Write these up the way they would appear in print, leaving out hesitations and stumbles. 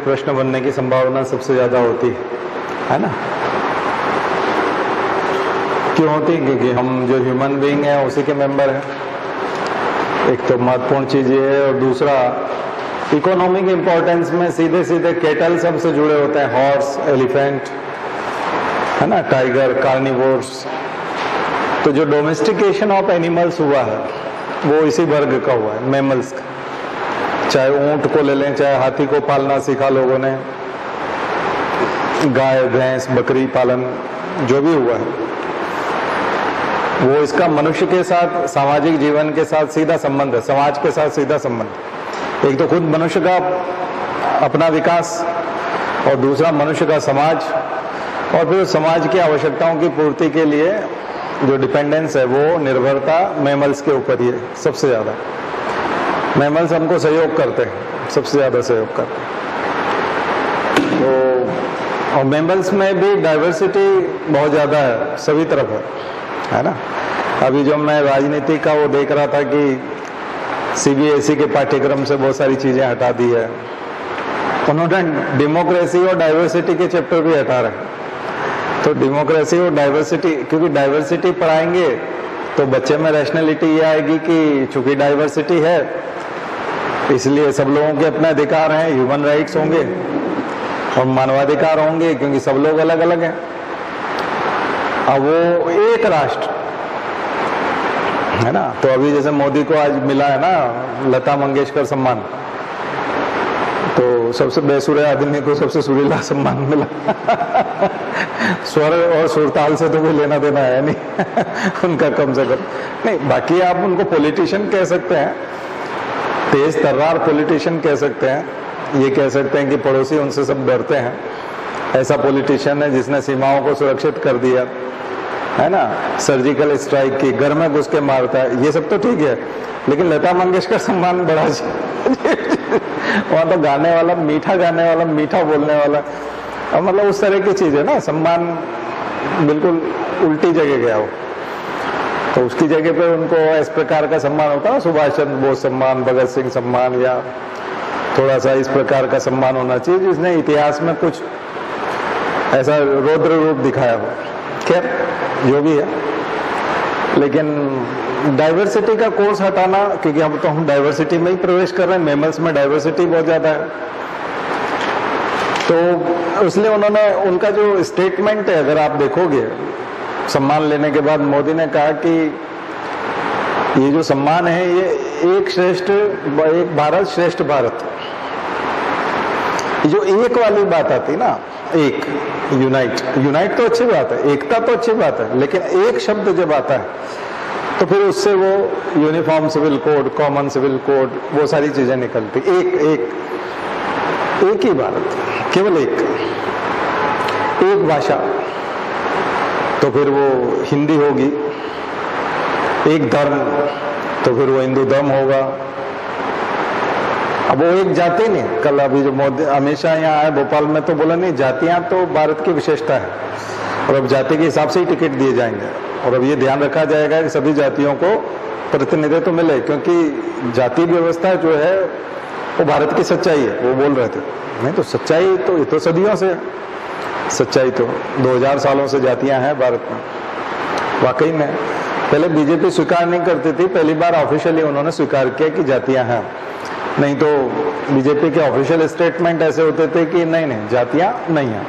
प्रश्न बनने की संभावना सबसे ज्यादा होती है ना? क्यों होती? क्योंकि हम जो ह्यूमन बीइंग है उसी के मेंबर हैं। एक तो महत्वपूर्ण चीज ये है, और दूसरा इकोनॉमिक इंपॉर्टेंस में सीधे सीधे कैटल सबसे जुड़े होते हैं, हॉर्स, एलिफेंट, है ना, टाइगर, कार्निवोर्स। तो जो डोमेस्टिकेशन ऑफ एनिमल्स हुआ है वो इसी वर्ग का हुआ है, मैमल्स का। चाहे ऊंट को ले लें, चाहे हाथी को पालना सीखा लोगों ने, गाय, भैंस, बकरी पालन जो भी हुआ है वो इसका मनुष्य के साथ, सामाजिक जीवन के साथ सीधा संबंध है, समाज के साथ सीधा संबंध। एक तो खुद मनुष्य का अपना विकास, और दूसरा मनुष्य का समाज, और फिर समाज की आवश्यकताओं की पूर्ति के लिए जो डिपेंडेंस है वो निर्भरता मैमल्स के ऊपर ही है सबसे ज्यादा। मैमल्स हमको सहयोग करते हैं, सबसे ज्यादा सहयोग करते हैं। तो और मैमल्स में भी डाइवर्सिटी बहुत ज्यादा है, सभी तरफ है ना? अभी जो मैं राजनीति का वो देख रहा था कि सीबीएसई के पाठ्यक्रम से बहुत सारी चीजें हटा दी है उन्होंने, डेमोक्रेसी और डाइवर्सिटी के चैप्टर भी हटा रहे। तो डेमोक्रेसी और डाइवर्सिटी, क्योंकि डाइवर्सिटी पढ़ाएंगे तो बच्चे में रैशनैलिटी ये आएगी कि चूंकि डाइवर्सिटी है इसलिए सब लोगों के अपने अधिकार हैं, ह्यूमन राइट्स होंगे और मानवाधिकार होंगे, क्योंकि सब लोग अलग अलग हैं। अब वो एक राष्ट्र है ना। तो अभी जैसे मोदी को आज मिला है ना लता मंगेशकर सम्मान, तो सबसे बेसुरे आदमी को सबसे सुरीला सम्मान मिला स्वर और सुरताल से तो कोई लेना देना है नहीं उनका कम से कम नहीं। बाकी आप उनको पॉलिटिशियन कह सकते हैं, तेज तर्रार पॉलिटिशियन कह सकते हैं। ये कह सकते हैं कि पड़ोसी उनसे सब डरते हैं, ऐसा पॉलिटिशियन है जिसने सीमाओं को सुरक्षित कर दिया है ना, सर्जिकल स्ट्राइक की, घर में घुस के मारता है, ये सब तो ठीक है। लेकिन लता मंगेशकर सम्मान बड़ा वहां तो गाने वाला, मीठा गाने वाला, मीठा बोलने वाला, और मतलब उस तरह की चीज है ना, सम्मान बिल्कुल उल्टी जगह गया हो। तो उसकी जगह पे उनको इस प्रकार का सम्मान होता है, सुभाष चंद्र बोस सम्मान, भगत सिंह सम्मान, या थोड़ा सा इस प्रकार का सम्मान होना चाहिए जिसने इतिहास में कुछ ऐसा रौद्र रूप दिखाया हो। खैर जो भी है, लेकिन डाइवर्सिटी का कोर्स हटाना, क्योंकि हम डाइवर्सिटी में ही प्रवेश कर रहे हैं, मैमल्स में डाइवर्सिटी बहुत ज्यादा है, तो इसलिए उन्होंने उनका जो स्टेटमेंट है अगर आप देखोगे सम्मान लेने के बाद, मोदी ने कहा कि ये जो सम्मान है ये एक भारत श्रेष्ठ भारत, जो एक वाली बात आती ना, एक यूनाइट तो अच्छी बात है, एकता तो अच्छी बात है, लेकिन एक शब्द जब आता है तो फिर उससे वो uniform civil code, common civil code, वो सारी चीजें निकलती। एक ही भारत, केवल एक भाषा, तो फिर वो हिंदी होगी। एक धर्म, तो फिर वो हिंदू धर्म होगा। अब वो एक जाति नहीं, कल अभी जो मोदी हमेशा यहाँ आए भोपाल में तो बोला नहीं, जातियां तो भारत की विशेषता है और अब जाति के हिसाब से ही टिकट दिए जाएंगे, और अब ये ध्यान रखा जाएगा कि सभी जातियों को प्रतिनिधित्व तो मिले, क्योंकि जाति व्यवस्था जो है वो भारत की सच्चाई है। वो बोल रहे थे नहीं तो सच्चाई तो ये तो सदियों से, सच्चाई तो 2000 सालों से जातियां हैं भारत में। वाकई में पहले बीजेपी स्वीकार नहीं करती थी, पहली बार ऑफिशियली उन्होंने स्वीकार किया कि जातियां हैं। नहीं तो बीजेपी के ऑफिशियल स्टेटमेंट ऐसे होते थे कि नहीं जातियां नहीं है।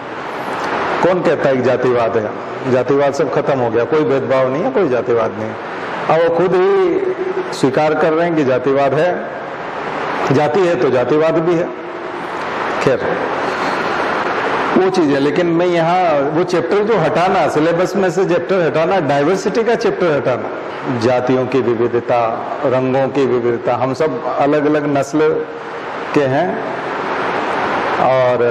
कौन कहता है कि जातिवाद है? जातिवाद सब खत्म हो गया, कोई भेदभाव नहीं है, कोई जातिवाद नहीं है। अब वो खुद ही स्वीकार कर रहे हैं कि जातिवाद है, जाति है तो जातिवाद भी है। खैर वो चीज है, लेकिन मैं यहाँ वो चैप्टर जो हटाना, सिलेबस में से चैप्टर हटाना, डाइवर्सिटी का चैप्टर हटाना, जातियों की विविधता, रंगों की विविधता, हम सब अलग अलग नस्ल के हैं, और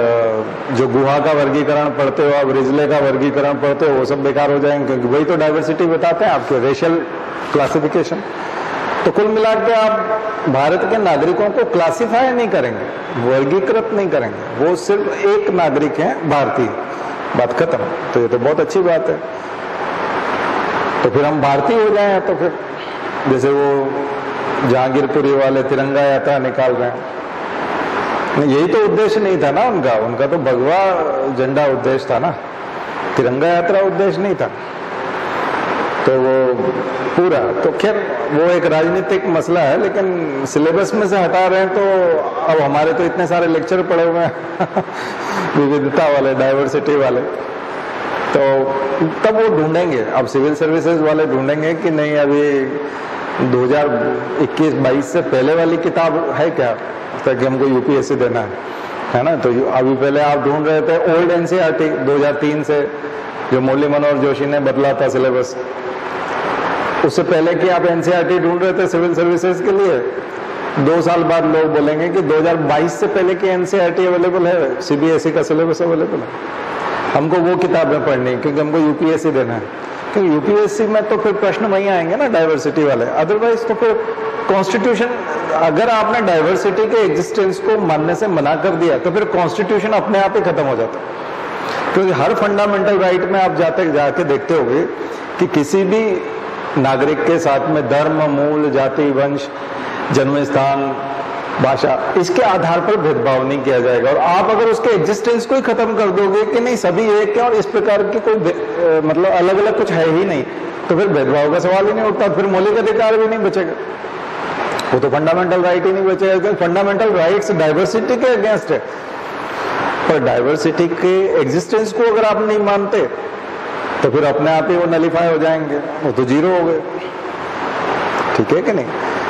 जो गुहा का वर्गीकरण पढ़ते हो, आप रिजले का वर्गीकरण पढ़ते हो, वो सब बेकार हो जाएंगे, क्योंकि वही तो डाइवर्सिटी बताते हैं आपके रेशियल क्लासिफिकेशन। तो कुल मिलाकर के आप भारत के नागरिकों को क्लासिफाई नहीं करेंगे, वर्गीकृत नहीं करेंगे, वो सिर्फ एक नागरिक हैं, भारतीय, बात खत्म। तो ये तो बहुत अच्छी बात है। तो फिर हम भारतीय हो जाएं, तो फिर जैसे वो जहांगीरपुरी वाले तिरंगा यात्रा निकाल रहे हैं, यही तो उद्देश्य नहीं था ना उनका, उनका तो भगवा झंडा उद्देश्य था ना, तिरंगा यात्रा उद्देश्य नहीं था। तो वो पूरा, तो खैर वो एक राजनीतिक मसला है, लेकिन सिलेबस में से हटा रहे हैं तो अब हमारे तो इतने सारे लेक्चर पड़े हुए हैं विविधता वाले, डाइवर्सिटी वाले, तो तब वो ढूंढेंगे, अब सिविल सर्विसेज वाले ढूंढेंगे कि नहीं अभी 2021-22 से पहले वाली किताब है क्या, ताकि हमको यूपीएससी देना है ना। तो अभी पहले आप ढूंढ रहे थे ओल्ड एनसीईआरटी 2003 से, जो मुरली मनोहर जोशी ने बदला था सिलेबस, उससे पहले कि आप एनसीईआरटी ढूंढ रहे थे सिविल सर्विसेज के लिए। 2 साल बाद लोग बोलेंगे कि 2022 से पहले की एनसीईआरटी अवेलेबल है, सीबीएसई का सिलेबस अवेलेबल है, हमको वो किताबें पढ़नी है क्योंकि हमको यूपीएससी देना है। क्योंकि यूपीएससी में तो फिर प्रश्न वही आएंगे ना डाइवर्सिटी वाले, अदरवाइज तो फिर कॉन्स्टिट्यूशन, अगर आपने डाइवर्सिटी के एग्जिस्टेंस को मानने से मना कर दिया तो फिर कॉन्स्टिट्यूशन अपने आप ही खत्म हो जाता है। क्योंकि हर फंडामेंटल राइट में आप जाके देखते होंगे कि किसी भी नागरिक के साथ में धर्म, मूल, जाति, वंश, जन्म स्थान, भाषा, इसके आधार पर भेदभाव नहीं किया जाएगा। और आप अगर उसके एग्जिस्टेंस को ही खत्म कर दोगे कि नहीं सभी एक है और इस प्रकार की कोई मतलब अलग अलग कुछ है ही नहीं, तो फिर भेदभाव का सवाल ही नहीं उठता, फिर मौलिक अधिकार भी नहीं बचेगा, वो तो फंडामेंटल राइट ही नहीं बचेगा। क्योंकि फंडामेंटल राइट्स डाइवर्सिटी के अगेंस्ट है, पर डाइवर्सिटी के एग्जिस्टेंस को अगर आप नहीं मानते तो फिर अपने आप ही वो नलीफाई हो जाएंगे, वो तो जीरो हो गए, ठीक है कि नहीं।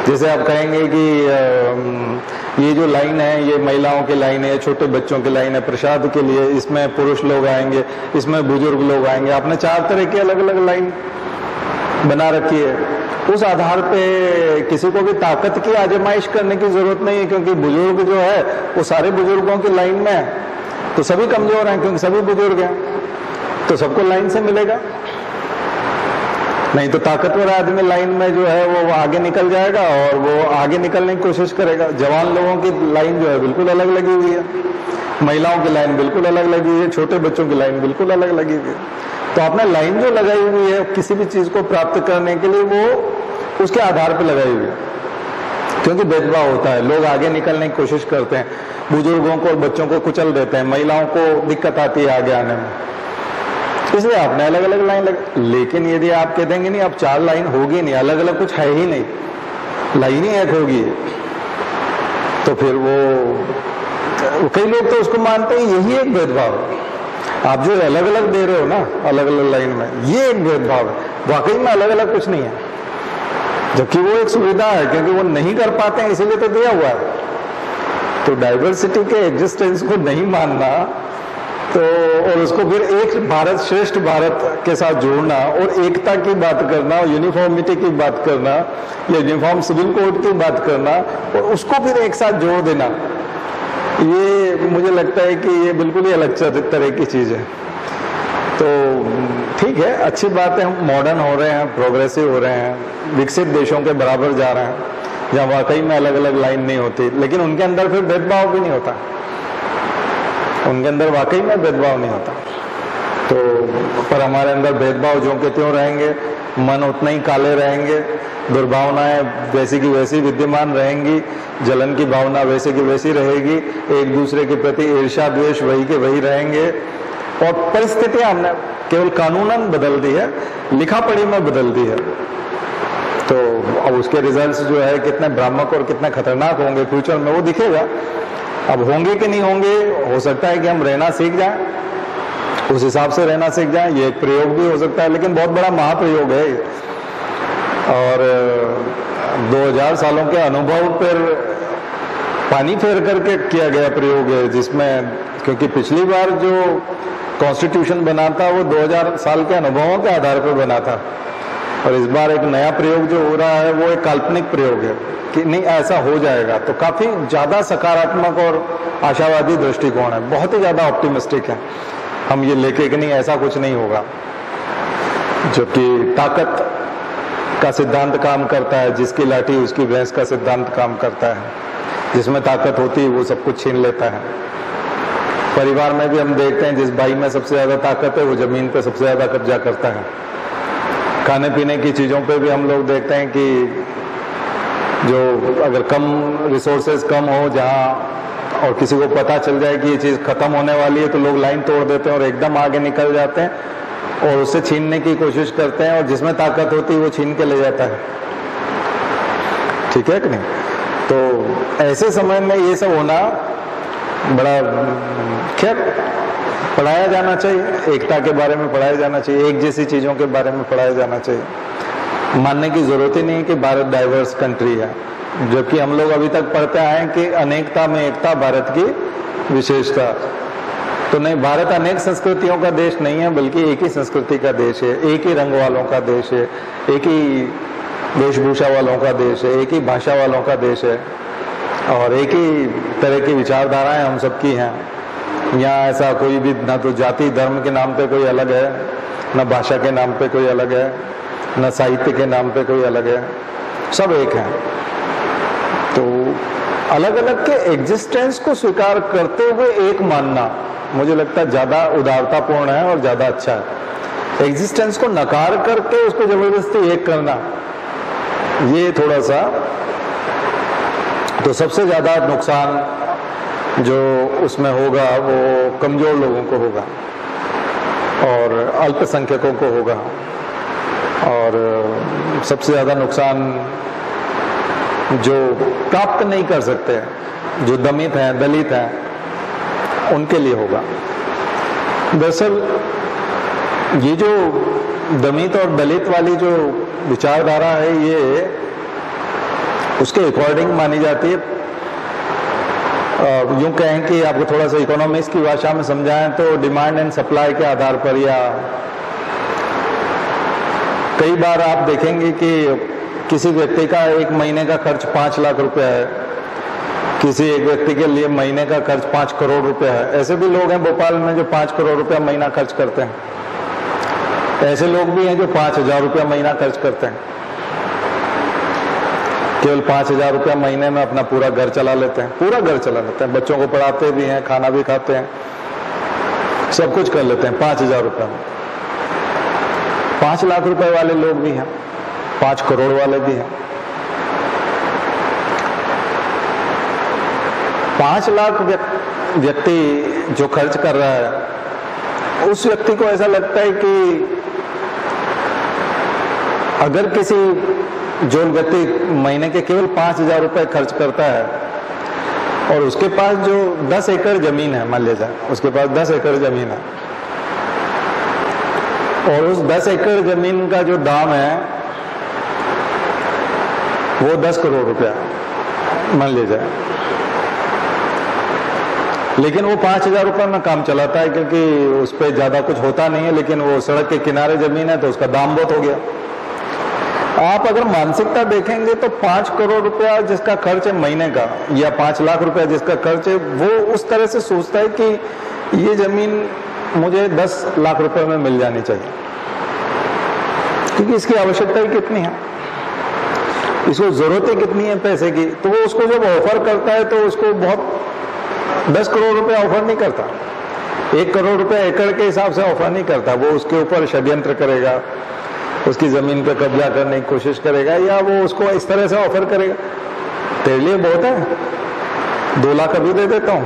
जैसे आप कहेंगे कि ये जो लाइन है ये महिलाओं की लाइन है, छोटे बच्चों की लाइन है, प्रसाद के लिए इसमें पुरुष लोग आएंगे, इसमें बुजुर्ग लोग आएंगे, आपने 4 तरह की अलग अलग लाइन बना रखी है। उस आधार पे किसी को भी ताकत की आजमाइश करने की जरूरत नहीं है, क्योंकि बुजुर्ग जो है वो सारे बुजुर्गों की लाइन में है, तो सभी कमजोर हैं क्योंकि सभी बुजुर्ग हैं, तो सबको लाइन से मिलेगा। नहीं तो ताकतवर आदमी लाइन में जो है वो आगे निकल जाएगा और वो आगे निकलने की कोशिश करेगा। जवान लोगों की लाइन जो है बिल्कुल अलग लगी हुई है, महिलाओं की लाइन बिल्कुल अलग लगी हुई है, छोटे बच्चों की लाइन बिल्कुल अलग लगी हुई है। तो आपने लाइन जो लगाई हुई है किसी भी चीज को प्राप्त करने के लिए, वो उसके आधार पर लगाई हुई है, क्योंकि भेदभाव होता है, लोग आगे निकलने की कोशिश करते हैं, बुजुर्गों को और बच्चों को कुचल देते हैं, महिलाओं को दिक्कत आती है आगे आने में, इसलिए आपने अलग अलग लाइन लेकिन यदि आप कह देंगे नहीं अब 4 लाइन होगी नहीं, अलग अलग कुछ है ही नहीं, लाइन ही एक होगी, तो फिर वो कई लोग तो उसको मानते हैं यही एक भेदभाव है। आप जो अलग अलग दे रहे हो ना अलग अलग लाइन में, ये एक भेदभाव है, वाकई में अलग अलग कुछ नहीं है, जबकि वो एक सुविधा है, क्योंकि वो नहीं कर पाते हैं इसीलिए तो दिया हुआ है। तो डाइवर्सिटी के एग्जिस्टेंस को नहीं मानना तो, और उसको फिर एक भारत श्रेष्ठ भारत के साथ जोड़ना और एकता की बात करना और यूनिफॉर्मिटी की बात करना या यूनिफॉर्म सिविल कोड की बात करना और उसको फिर एक साथ जोड़ देना, ये मुझे लगता है कि ये बिल्कुल ही अलग तरह की चीज है। तो ठीक है, अच्छी बात है, हम मॉडर्न हो रहे हैं, प्रोग्रेसिव हो रहे हैं, विकसित देशों के बराबर जा रहे हैं, जहाँ वाकई में अलग अलग लाइन नहीं होती, लेकिन उनके अंदर फिर भेदभाव भी नहीं होता, उनके अंदर वाकई में भेदभाव नहीं होता। तो पर हमारे अंदर भेदभाव जो के त्यों रहेंगे, मन उतना ही काले रहेंगे, दुर्भावनाएं वैसी की वैसी विद्यमान रहेंगी, जलन की भावना वैसे की वैसी रहेगी, एक दूसरे के प्रति ईर्ष्या द्वेष वही के वही रहेंगे, और परिस्थितियां हमने केवल कानूनन बदल दी है, लिखा पढ़ी में बदल दी है। तो अब उसके रिजल्ट्स जो है कितने भ्रामक और कितने खतरनाक होंगे फ्यूचर में वो दिखेगा। अब होंगे कि नहीं होंगे, हो सकता है कि हम रहना सीख जाएं, उस हिसाब से रहना सीख जाएं, ये एक प्रयोग भी हो सकता है, लेकिन बहुत बड़ा महाप्रयोग है और 2000 सालों के अनुभव पर पानी फेर करके किया गया प्रयोग है, जिसमें क्योंकि पिछली बार जो कॉन्स्टिट्यूशन बना था वो 2000 साल के अनुभवों के आधार पर बना था, और इस बार एक नया प्रयोग जो हो रहा है वो एक काल्पनिक प्रयोग है कि नहीं ऐसा हो जाएगा। तो काफी ज्यादा सकारात्मक और आशावादी दृष्टिकोण है, बहुत ही ज्यादा ऑप्टिमिस्टिक है हम ये लेके कि नहीं ऐसा कुछ नहीं होगा, जबकि ताकत का सिद्धांत काम करता है, जिसकी लाठी उसकी भैंस का सिद्धांत काम करता है, जिसमें ताकत होती है वो सब कुछ छीन लेता है। परिवार में भी हम देखते हैं जिस भाई में सबसे ज्यादा ताकत है वो जमीन पे सबसे ज्यादा कब्जा करता है। खाने पीने की चीजों पे भी हम लोग देखते हैं कि जो अगर कम रिसोर्सेज कम हो, जहाँ और किसी को पता चल जाए कि ये चीज खत्म होने वाली है तो लोग लाइन तोड़ देते हैं और एकदम आगे निकल जाते हैं और उससे छीनने की कोशिश करते हैं और जिसमें ताकत होती है वो छीन के ले जाता है। ठीक है कि नहीं? तो ऐसे समय में ये सब होना बड़ा, खैर पढ़ाया जाना चाहिए, एकता के बारे में पढ़ाया जाना चाहिए, एक जैसी चीजों के बारे में पढ़ाया जाना चाहिए। मानने की जरूरत ही नहीं है कि भारत डाइवर्स कंट्री है, जबकि हम लोग अभी तक पढ़ते आए हैं कि अनेकता में एकता भारत की विशेषता। तो नहीं, भारत अनेक संस्कृतियों का देश नहीं है, बल्कि एक ही संस्कृति का देश है, एक ही रंग वालों का देश है, एक ही वेशभूषा वालों का देश है, एक ही भाषा वालों का देश है और एक ही तरह की विचारधाराएं हम सबकी हैं। यहाँ ऐसा कोई भी, ना तो जाति धर्म के नाम पे कोई अलग है, न भाषा के नाम पे कोई अलग है, न साहित्य के नाम पे कोई अलग है, सब एक हैं। तो अलग अलग के एग्जिस्टेंस को स्वीकार करते हुए एक मानना मुझे लगता है ज्यादा उदारतापूर्ण है और ज्यादा अच्छा है। एग्जिस्टेंस को नकार करके उसको जबरदस्ती एक करना, ये थोड़ा सा, तो सबसे ज्यादा नुकसान जो उसमें होगा वो कमजोर लोगों को होगा और अल्पसंख्यकों को होगा और सबसे ज्यादा नुकसान जो प्राप्त नहीं कर सकते, जो दमित हैं, दलित हैं, उनके लिए होगा। दरअसल ये जो दमित और दलित वाली जो विचारधारा है, ये उसके अकॉर्डिंग मानी जाती है। यूं कहें कि आपको थोड़ा सा इकोनॉमिक्स की भाषा में समझाएं तो डिमांड एंड सप्लाई के आधार पर, या कई बार आप देखेंगे कि किसी व्यक्ति का एक महीने का खर्च 5 लाख रुपए है, किसी एक व्यक्ति के लिए महीने का खर्च 5 करोड़ रुपए है। ऐसे भी लोग हैं भोपाल में जो 5 करोड़ रुपया महीना खर्च करते हैं। ऐसे लोग भी हैं जो 5,000 रुपया महीना खर्च करते हैं, केवल 5,000 रुपया महीने में अपना पूरा घर चला लेते हैं, पूरा घर चला लेते हैं, बच्चों को पढ़ाते भी हैं, खाना भी खाते हैं, सब कुछ कर लेते हैं 5,000 रुपया में। 5 लाख रुपए वाले लोग भी हैं, 5 करोड़ वाले भी हैं। 5 लाख व्यक्ति जो खर्च कर रहा है, उस व्यक्ति को ऐसा लगता है कि अगर किसी, जो व्यक्ति महीने के केवल 5,000 रुपए खर्च करता है और उसके पास जो 10 एकड़ जमीन है, मान लीजिए उसके पास 10 एकड़ जमीन है और उस 10 एकड़ जमीन का जो दाम है वो 10 करोड़ रुपया मान लीजिए, लेकिन वो 5,000 रुपये में काम चलाता है क्योंकि उस पर ज्यादा कुछ होता नहीं है, लेकिन वो सड़क के किनारे जमीन है तो उसका दाम बहुत हो गया। आप अगर मानसिकता देखेंगे तो 5 करोड़ रुपया जिसका खर्च है महीने का, या 5 लाख रुपया जिसका खर्च है, वो उस तरह से सोचता है कि ये जमीन मुझे 10 लाख रुपए में मिल जानी चाहिए, क्योंकि इसकी आवश्यकता ही कितनी है, इसको जरूरत ही कितनी है पैसे की। तो वो उसको जब ऑफर करता है तो उसको बहुत 10 करोड़ रुपए ऑफर नहीं करता, 1 करोड़ रुपए एकड़ के हिसाब से ऑफर नहीं करता। वो उसके ऊपर षड्यंत्र करेगा, उसकी जमीन पे कब्जा करने की कोशिश करेगा, या वो उसको इस तरह से ऑफर करेगा, तेरे लिए बहुत है, 2 लाख अभी दे देता हूँ,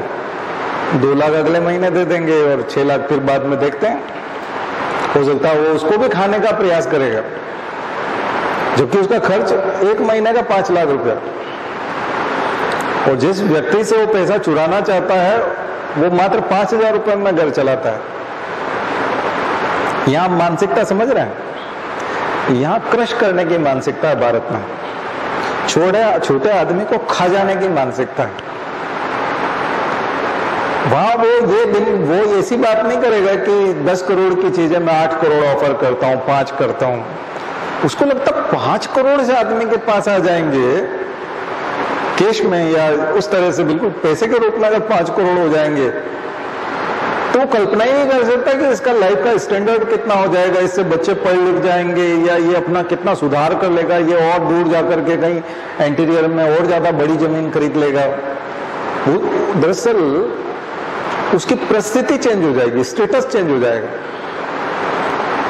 2 लाख अगले महीने दे देंगे और 6 लाख फिर बाद में देखते हैं। हो सकता है वो उसको भी खाने का प्रयास करेगा, जबकि उसका खर्च 1 महीने का 5 लाख रुपया। और जिस व्यक्ति से वो पैसा चुराना चाहता है वो मात्र 5,000 रुपये में घर चलाता है। यहां मानसिकता समझ रहे हैं, यहां क्रश करने की मानसिकता है भारत में, छोटे आदमी को खा जाने की मानसिकता है। वहां वो ऐसी बात नहीं करेगा कि 10 करोड़ की चीजें मैं 8 करोड़ ऑफर करता हूं, 5 करता हूं। उसको लगता 5 करोड़ से आदमी के पास आ जाएंगे कैश में, या उस तरह से बिल्कुल पैसे के रूप में अगर 5 करोड़ हो जाएंगे तो कल्पना ही नहीं कर सकता कि इसका लाइफ का स्टैंडर्ड कितना हो जाएगा, इससे बच्चे पढ़ लिख जाएंगे, या ये अपना कितना सुधार कर लेगा, ये और दूर जाकर के कहीं इंटीरियर में और ज्यादा बड़ी जमीन खरीद लेगा। दरअसल उसकी परिस्थिति चेंज हो जाएगी, स्टेटस चेंज हो जाएगा,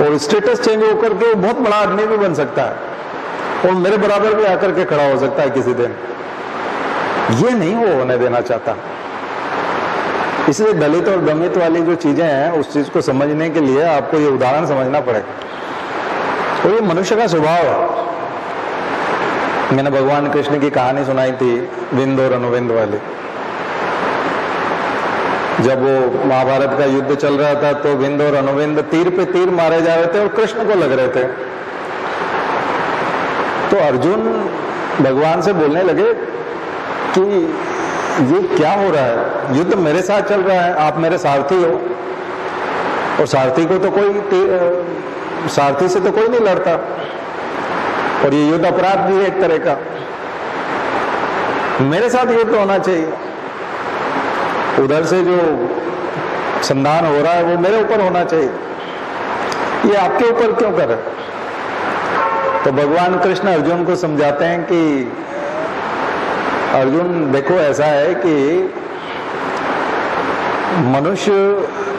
और स्टेटस चेंज होकर के वो बहुत बड़ा आदमी भी बन सकता है और मेरे बराबर भी आकर के खड़ा हो सकता है किसी दिन। ये नहीं वो होने देना चाहता। इसलिए दलित और दमित वाली जो चीजें हैं उस चीज को समझने के लिए आपको ये उदाहरण समझना पड़ेगा। तो ये मनुष्य का स्वभाव है। मैंने भगवान कृष्ण की कहानी सुनाई थी विंद और अनुविंद वाली। जब वो महाभारत का युद्ध चल रहा था तो विंद और अनुविंद तीर पे तीर मारे जा रहे थे और कृष्ण को लग रहे थे। तो अर्जुन भगवान से बोलने लगे कि ये क्या हो रहा है, युद्ध मेरे साथ चल रहा है, आप मेरे सारथी हो और सारथी को तो कोई सारथी से तो कोई नहीं लड़ता और ये युद्ध अपराध भी है एक तरह का, मेरे साथ युद्ध होना चाहिए। उधर से जो संधान हो रहा है वो मेरे ऊपर होना चाहिए, ये आपके ऊपर क्यों कर रहे? तो भगवान कृष्ण अर्जुन को समझाते हैं कि अर्जुन देखो, ऐसा है कि मनुष्य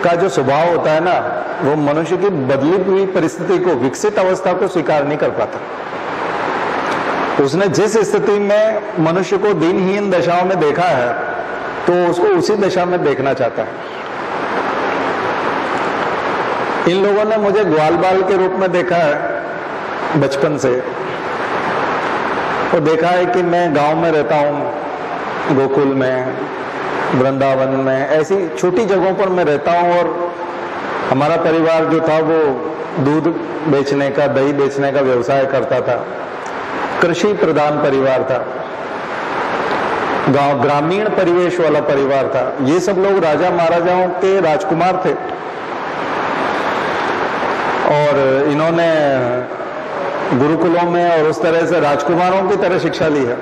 का जो स्वभाव होता है ना, वो मनुष्य की बदली हुई परिस्थिति को, विकसित अवस्था को स्वीकार नहीं कर पाता। उसने जिस स्थिति में मनुष्य को दीनहीन दशाओं में देखा है तो उसको उसी दशा में देखना चाहता है। इन लोगों ने मुझे ग्वाल बाल के रूप में देखा है बचपन से, और देखा है कि मैं गांव में रहता हूं, गोकुल में, वृंदावन में, ऐसी छोटी जगहों पर मैं रहता हूं और हमारा परिवार जो था वो दूध बेचने का, दही बेचने का व्यवसाय करता था। कृषि प्रधान परिवार था, गांव ग्रामीण परिवेश वाला परिवार था। ये सब लोग राजा महाराजाओं के राजकुमार थे और इन्होंने गुरुकुलों में और उस तरह से राजकुमारों की तरह शिक्षा ली है।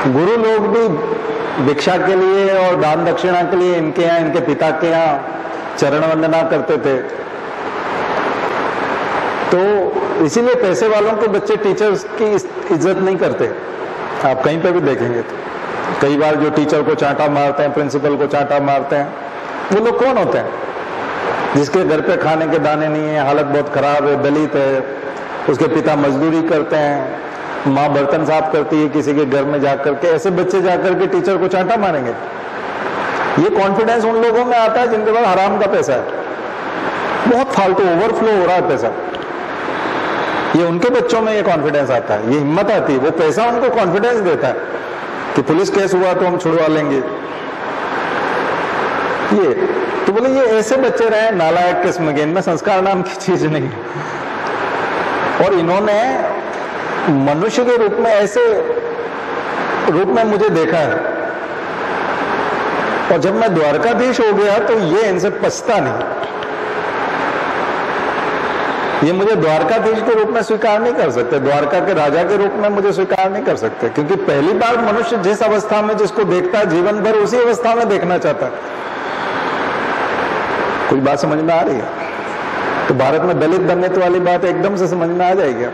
गुरु लोग भी भिक्षा के लिए और दान दक्षिणा के लिए इनके यहाँ, इनके पिता के यहाँ चरण वंदना करते थे। तो इसीलिए पैसे वालों के बच्चे टीचर्स की इज्जत नहीं करते। आप कहीं पे भी देखेंगे तो कई बार जो टीचर को चांटा मारते हैं, प्रिंसिपल को चांटा मारते हैं, वो लोग कौन होते हैं? जिसके घर पे खाने के दाने नहीं है, हालत बहुत खराब है, दलित है, उसके पिता मजदूरी करते हैं, माँ बर्तन साफ करती है किसी के घर में जाकर के, ऐसे बच्चे जाकर के टीचर को चांटा मारेंगे। ये कॉन्फिडेंस उन लोगों में आता है जिनके पास हराम का पैसा है, बहुत फालतू ओवरफ्लो हो रहा है पैसा, ये उनके बच्चों में ये कॉन्फिडेंस आता है, ये हिम्मत आती है, वो पैसा उनको कॉन्फिडेंस देता है कि पुलिस केस हुआ तो हम छुड़वा लेंगे। ये तो बोले ये ऐसे बच्चे रहे नालायक किस्म के, इनमें संस्कार नाम की चीज नहीं। और इन्होंने मनुष्य के रूप में ऐसे रूप में मुझे देखा है, और जब मैं द्वारकाधीश हो गया तो ये इनसे पछता नहीं। ये मुझे द्वारकाधीश के रूप में स्वीकार नहीं कर सकते, द्वारका के राजा के रूप में मुझे स्वीकार नहीं कर सकते, क्योंकि पहली बार मनुष्य जिस अवस्था में जिसको देखता है जीवन भर उसी अवस्था में देखना चाहता है। कोई बात समझ में आ रही है? तो भारत में दलित दमित वाली बात एकदम से समझ में आ जाएगी।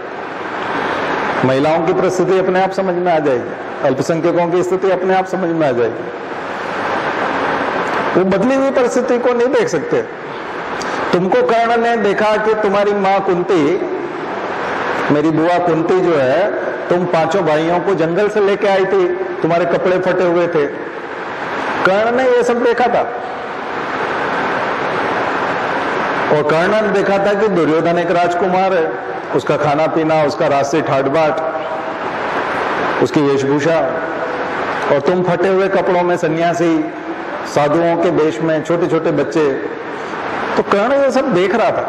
महिलाओं की परिस्थिति अपने आप समझ में आ जाएगी, अल्पसंख्यकों की स्थिति अपने आप समझ में आ जाएगी। वो बदली हुई परिस्थिति को नहीं देख सकते। तुमको कर्ण ने देखा कि तुम्हारी माँ कुंती, मेरी बुआ कुंती जो है, तुम पांचों भाइयों को जंगल से लेके आई थी, तुम्हारे कपड़े फटे हुए थे। कर्ण ने ये सब देखा था, और कर्ण ने देखा था कि दुर्योधन एक राजकुमार है, उसका खाना पीना, उसका रास्ते ठाट बाट, उसकी वेशभूषा, और तुम फटे हुए कपड़ों में सन्यासी, साधुओं के वेश में छोटे छोटे बच्चे। तो कर्ण ये सब देख रहा था,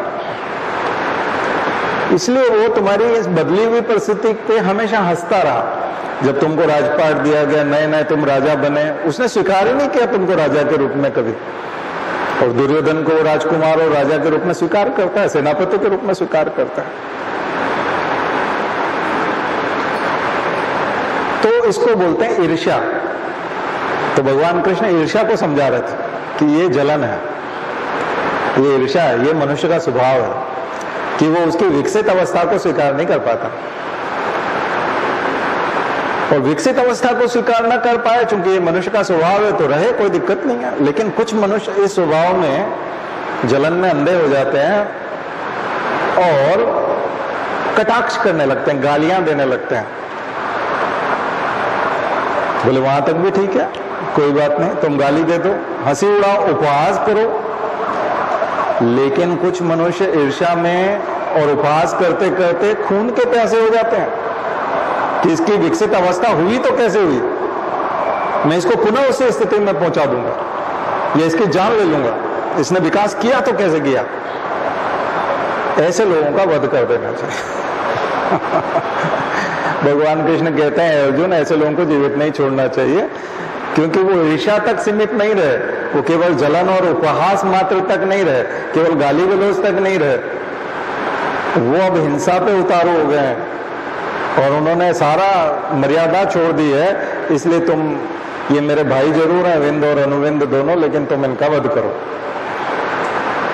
इसलिए वो तुम्हारी इस बदली हुई परिस्थिति पे हमेशा हंसता रहा। जब तुमको राजपाट दिया गया, नए नए तुम राजा बने, उसने स्वीकार ही नहीं किया तुमको राजा के रूप में कभी। और दुर्योधन को राजकुमार और राजा के रूप में स्वीकार करता है, सेनापति के रूप में स्वीकार करता है। तो इसको बोलते हैं ईर्ष्या। तो भगवान कृष्ण ईर्ष्या को समझा रहे थे कि ये जलन है, ये ईर्ष्या है, ये मनुष्य का स्वभाव है कि वो उसकी विकसित अवस्था को स्वीकार नहीं कर पाता। और विकसित अवस्था को स्वीकार न कर पाए, चूंकि ये मनुष्य का स्वभाव है तो रहे, कोई दिक्कत नहीं है। लेकिन कुछ मनुष्य इस स्वभाव में जलन में अंधे हो जाते हैं और कटाक्ष करने लगते हैं, गालियां देने लगते हैं। बोले वहां तक भी ठीक है, कोई बात नहीं, तुम गाली दे दो, हंसी उड़ाओ, उपहास करो। लेकिन कुछ मनुष्य ईर्ष्या में और उपहास करते करते खून के प्यासे हो जाते हैं कि इसकी विकसित अवस्था हुई तो कैसे हुई, मैं इसको पुनः उसी स्थिति में पहुंचा दूंगा या इसकी जान ले लूंगा, इसने विकास किया तो कैसे किया। ऐसे लोगों का वध कर देना चाहिए। भगवान कृष्ण कहते हैं अर्जुन, ऐसे लोगों को जीवित नहीं छोड़ना चाहिए, क्योंकि वो ईर्ष्या तक सीमित नहीं रहे, वो केवल जलन और उपहास मात्र तक नहीं रहे, केवल गाली गलौज तक नहीं रहे, वो अब हिंसा पे उतारू हो गए हैं और उन्होंने सारा मर्यादा छोड़ दी है। इसलिए तुम, ये मेरे भाई जरूर हैं, विंद और अनुविंद दोनों, लेकिन तुम इनका वध करो।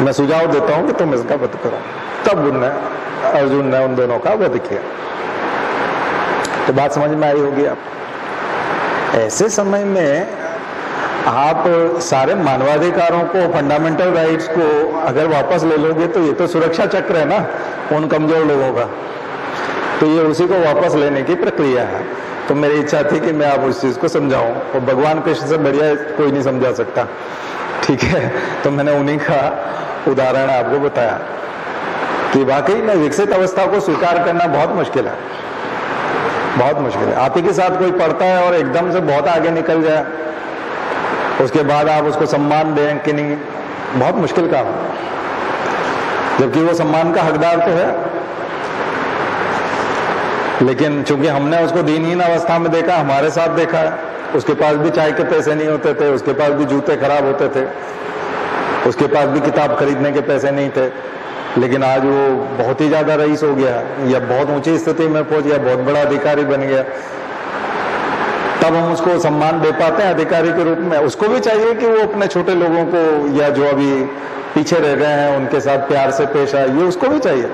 मैं सुझाव देता हूं कि तुम इसका वध करो। तब अर्जुन ने उन दोनों का वध किया। तो बात समझ में आई होगी आप। ऐसे समय में आप सारे मानवाधिकारों को, फंडामेंटल राइट्स को अगर वापस ले लोगे तो ये तो सुरक्षा चक्र है ना उन कमजोर लोगों का, तो ये उसी को वापस लेने की प्रक्रिया है। तो मेरी इच्छा थी कि मैं आप उस चीज को समझाऊं, और भगवान कृष्ण से बढ़िया कोई नहीं समझा सकता, ठीक है। तो मैंने उन्हीं का उदाहरण आपको बताया कि वाकई में विकसित अवस्था को स्वीकार करना बहुत मुश्किल है, बहुत मुश्किल है। आप ही के साथ कोई पढ़ता है और एकदम से बहुत आगे निकल जाए, उसके बाद आप उसको सम्मान दें कि नहीं, बहुत मुश्किल काम है, जबकि वो सम्मान का हकदार तो है। लेकिन चूंकि हमने उसको दीनहीन अवस्था में देखा, हमारे साथ देखा है, उसके पास भी चाय के पैसे नहीं होते थे, उसके पास भी जूते खराब होते थे, उसके पास भी किताब खरीदने के पैसे नहीं थे, लेकिन आज वो बहुत ही ज्यादा रईस हो गया या बहुत ऊंची स्थिति में पहुंच गया, बहुत बड़ा अधिकारी बन गया। तब हम उसको सम्मान दे पाते हैं अधिकारी के रूप में। उसको भी चाहिए कि वो अपने छोटे लोगों को या जो अभी पीछे रह गए हैं उनके साथ प्यार से पेश आए, ये उसको भी चाहिए।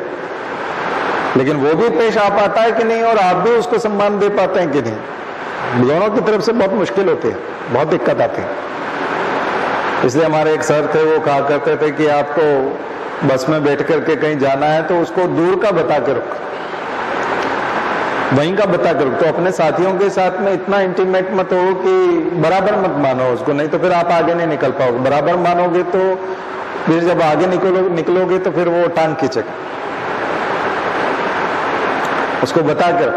लेकिन वो भी पेश आ पाता है कि नहीं, और आप भी उसको सम्मान दे पाते हैं कि नहीं, दोनों की तरफ से बहुत मुश्किल होती है, बहुत दिक्कत आती है। इसलिए हमारे एक सर थे, वो कहा करते थे कि आपको बस में बैठ करके कहीं जाना है तो उसको दूर का बता के रखो, वहीं का बता कर। तो अपने साथियों के साथ में इतना इंटीमेट मत हो कि बराबर मत मानो उसको, नहीं तो फिर आप आगे नहीं निकल पाओगे। बराबर मानोगे तो फिर जब आगे निकलोगे तो फिर वो टांग खींचेगा। उसको बताकर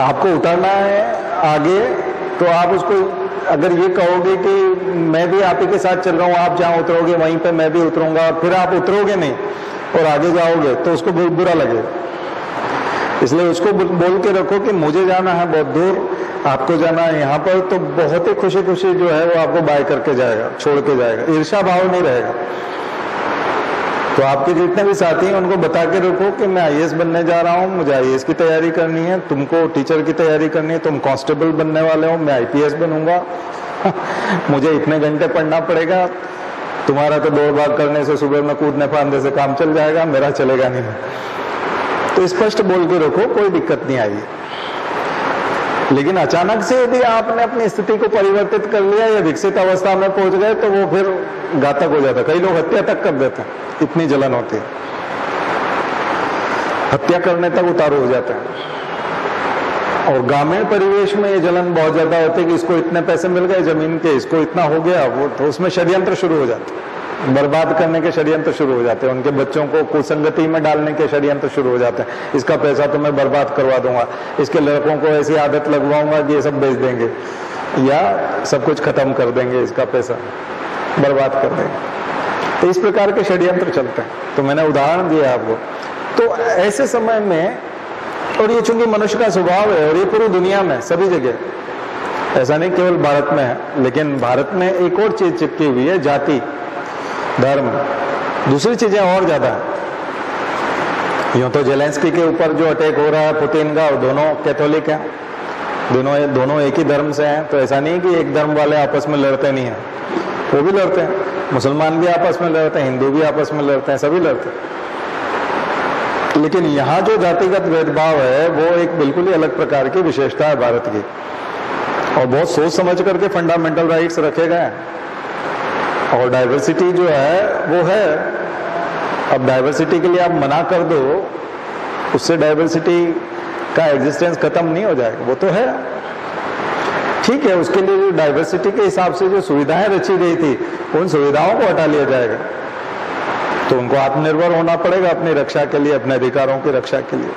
आपको उतरना है आगे, तो आप उसको अगर ये कहोगे कि मैं भी आप ही के साथ चल रहा हूँ, आप जहाँ उतरोगे वहीं पे मैं भी उतरूंगा, और फिर आप उतरोगे नहीं और आगे जाओगे तो उसको बुरा लगेगा। इसलिए उसको बोल के रखो कि मुझे जाना है बहुत दूर, आपको जाना है यहाँ पर, तो बहुत ही खुशी खुशी जो है वो आपको बाय करके जाएगा, छोड़ के जाएगा, ईर्ष्या भाव नहीं रहेगा। तो आपके जितने भी साथी हैं उनको बता के रखो कि मैं आईएएस बनने जा रहा हूँ, मुझे आईएएस की तैयारी करनी है, तुमको टीचर की तैयारी करनी है, तुम कांस्टेबल बनने वाले हो, मैं आईपीएस बनूंगा, मुझे इतने घंटे पढ़ना पड़ेगा, तुम्हारा तो दौड़ भाग करने से, सुबह में कूदने फांदने से काम चल जाएगा, मेरा चलेगा नहीं। तो स्पष्ट बोल के रखो, कोई दिक्कत नहीं आएगी। लेकिन अचानक से यदि आपने अपनी स्थिति को परिवर्तित कर लिया या विकसित अवस्था में पहुंच गए तो वो फिर घातक हो जाता है। कई लोग हत्या तक कर देते हैं, इतनी जलन होती है, हत्या करने तक उतारू हो जाते हैं। और ग्रामीण परिवेश में ये जलन बहुत ज्यादा होती है कि इसको इतने पैसे मिल गए जमीन के, इसको इतना हो गया, वो तो उसमें षड्यंत्र शुरू हो जाते हैं, बर्बाद करने के षड्यंत्र शुरू हो जाते हैं, उनके बच्चों को कुसंगति में डालने के षड्यंत्र शुरू हो जाते हैं। इसका पैसा तो मैं बर्बाद करवा दूंगा, इसके लड़कों को ऐसी आदत लगवाऊंगा कि ये सब बेच देंगे या सब कुछ खत्म कर देंगे, इसका पैसा बर्बाद कर देंगे। तो इस प्रकार के षड्यंत्र चलते हैं। तो मैंने उदाहरण दिया आपको। तो ऐसे समय में, और ये चूंकि मनुष्य का स्वभाव है और ये पूरी दुनिया में सभी जगह, ऐसा नहीं केवल भारत में है, लेकिन भारत में एक और चीज चिपकी हुई है, जाति धर्म, दूसरी चीजें और ज्यादा है। यूं तो जेलेंस्की के ऊपर जो अटैक हो रहा है पुतिन का, और दोनों कैथोलिक हैं, दोनों एक ही धर्म से हैं। तो ऐसा नहीं कि एक धर्म वाले आपस में लड़ते नहीं हैं, वो भी लड़ते हैं, मुसलमान भी आपस में लड़ते हैं, हिंदू भी आपस में लड़ते हैं, सभी लड़ते हैं। लेकिन यहाँ जो जातिगत भेदभाव है वो एक बिल्कुल ही अलग प्रकार की विशेषता है भारत की, और बहुत सोच समझ करके फंडामेंटल राइट्स रखे गए हैं। और डाइवर्सिटी जो है वो है, अब डाइवर्सिटी के लिए आप मना कर दो, उससे डाइवर्सिटी का एग्जिस्टेंस खत्म नहीं हो जाएगा, वो तो है। ठीक है, उसके लिए जो डाइवर्सिटी के हिसाब से जो सुविधाएं रची गई थी उन सुविधाओं को हटा लिया जाएगा, तो उनको आत्मनिर्भर होना पड़ेगा अपनी रक्षा के लिए, अपने अधिकारों की रक्षा के लिए,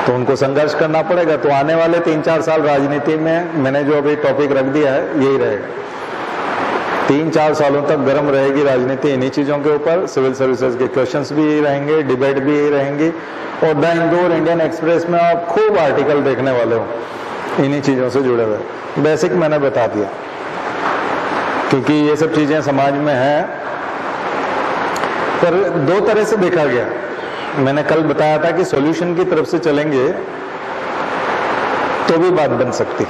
तो उनको संघर्ष करना पड़ेगा। तो आने वाले 3-4 साल राजनीति में मैंने जो अभी टॉपिक रख दिया है यही रहेगा। 3-4 सालों तक गर्म रहेगी राजनीति इन्हीं चीजों के ऊपर। सिविल सर्विसेज के क्वेश्चंस भी यही रहेंगे, डिबेट भी यही रहेंगी, और द हिंदू और इंडियन एक्सप्रेस में आप खूब आर्टिकल देखने वाले हो इन्हीं चीजों से जुड़े हुए। बेसिक मैंने बता दिया, क्योंकि ये सब चीजें समाज में हैं, पर दो तरह से देखा गया। मैंने कल बताया था कि सॉल्यूशन की तरफ से चलेंगे तो भी बात बन सकती।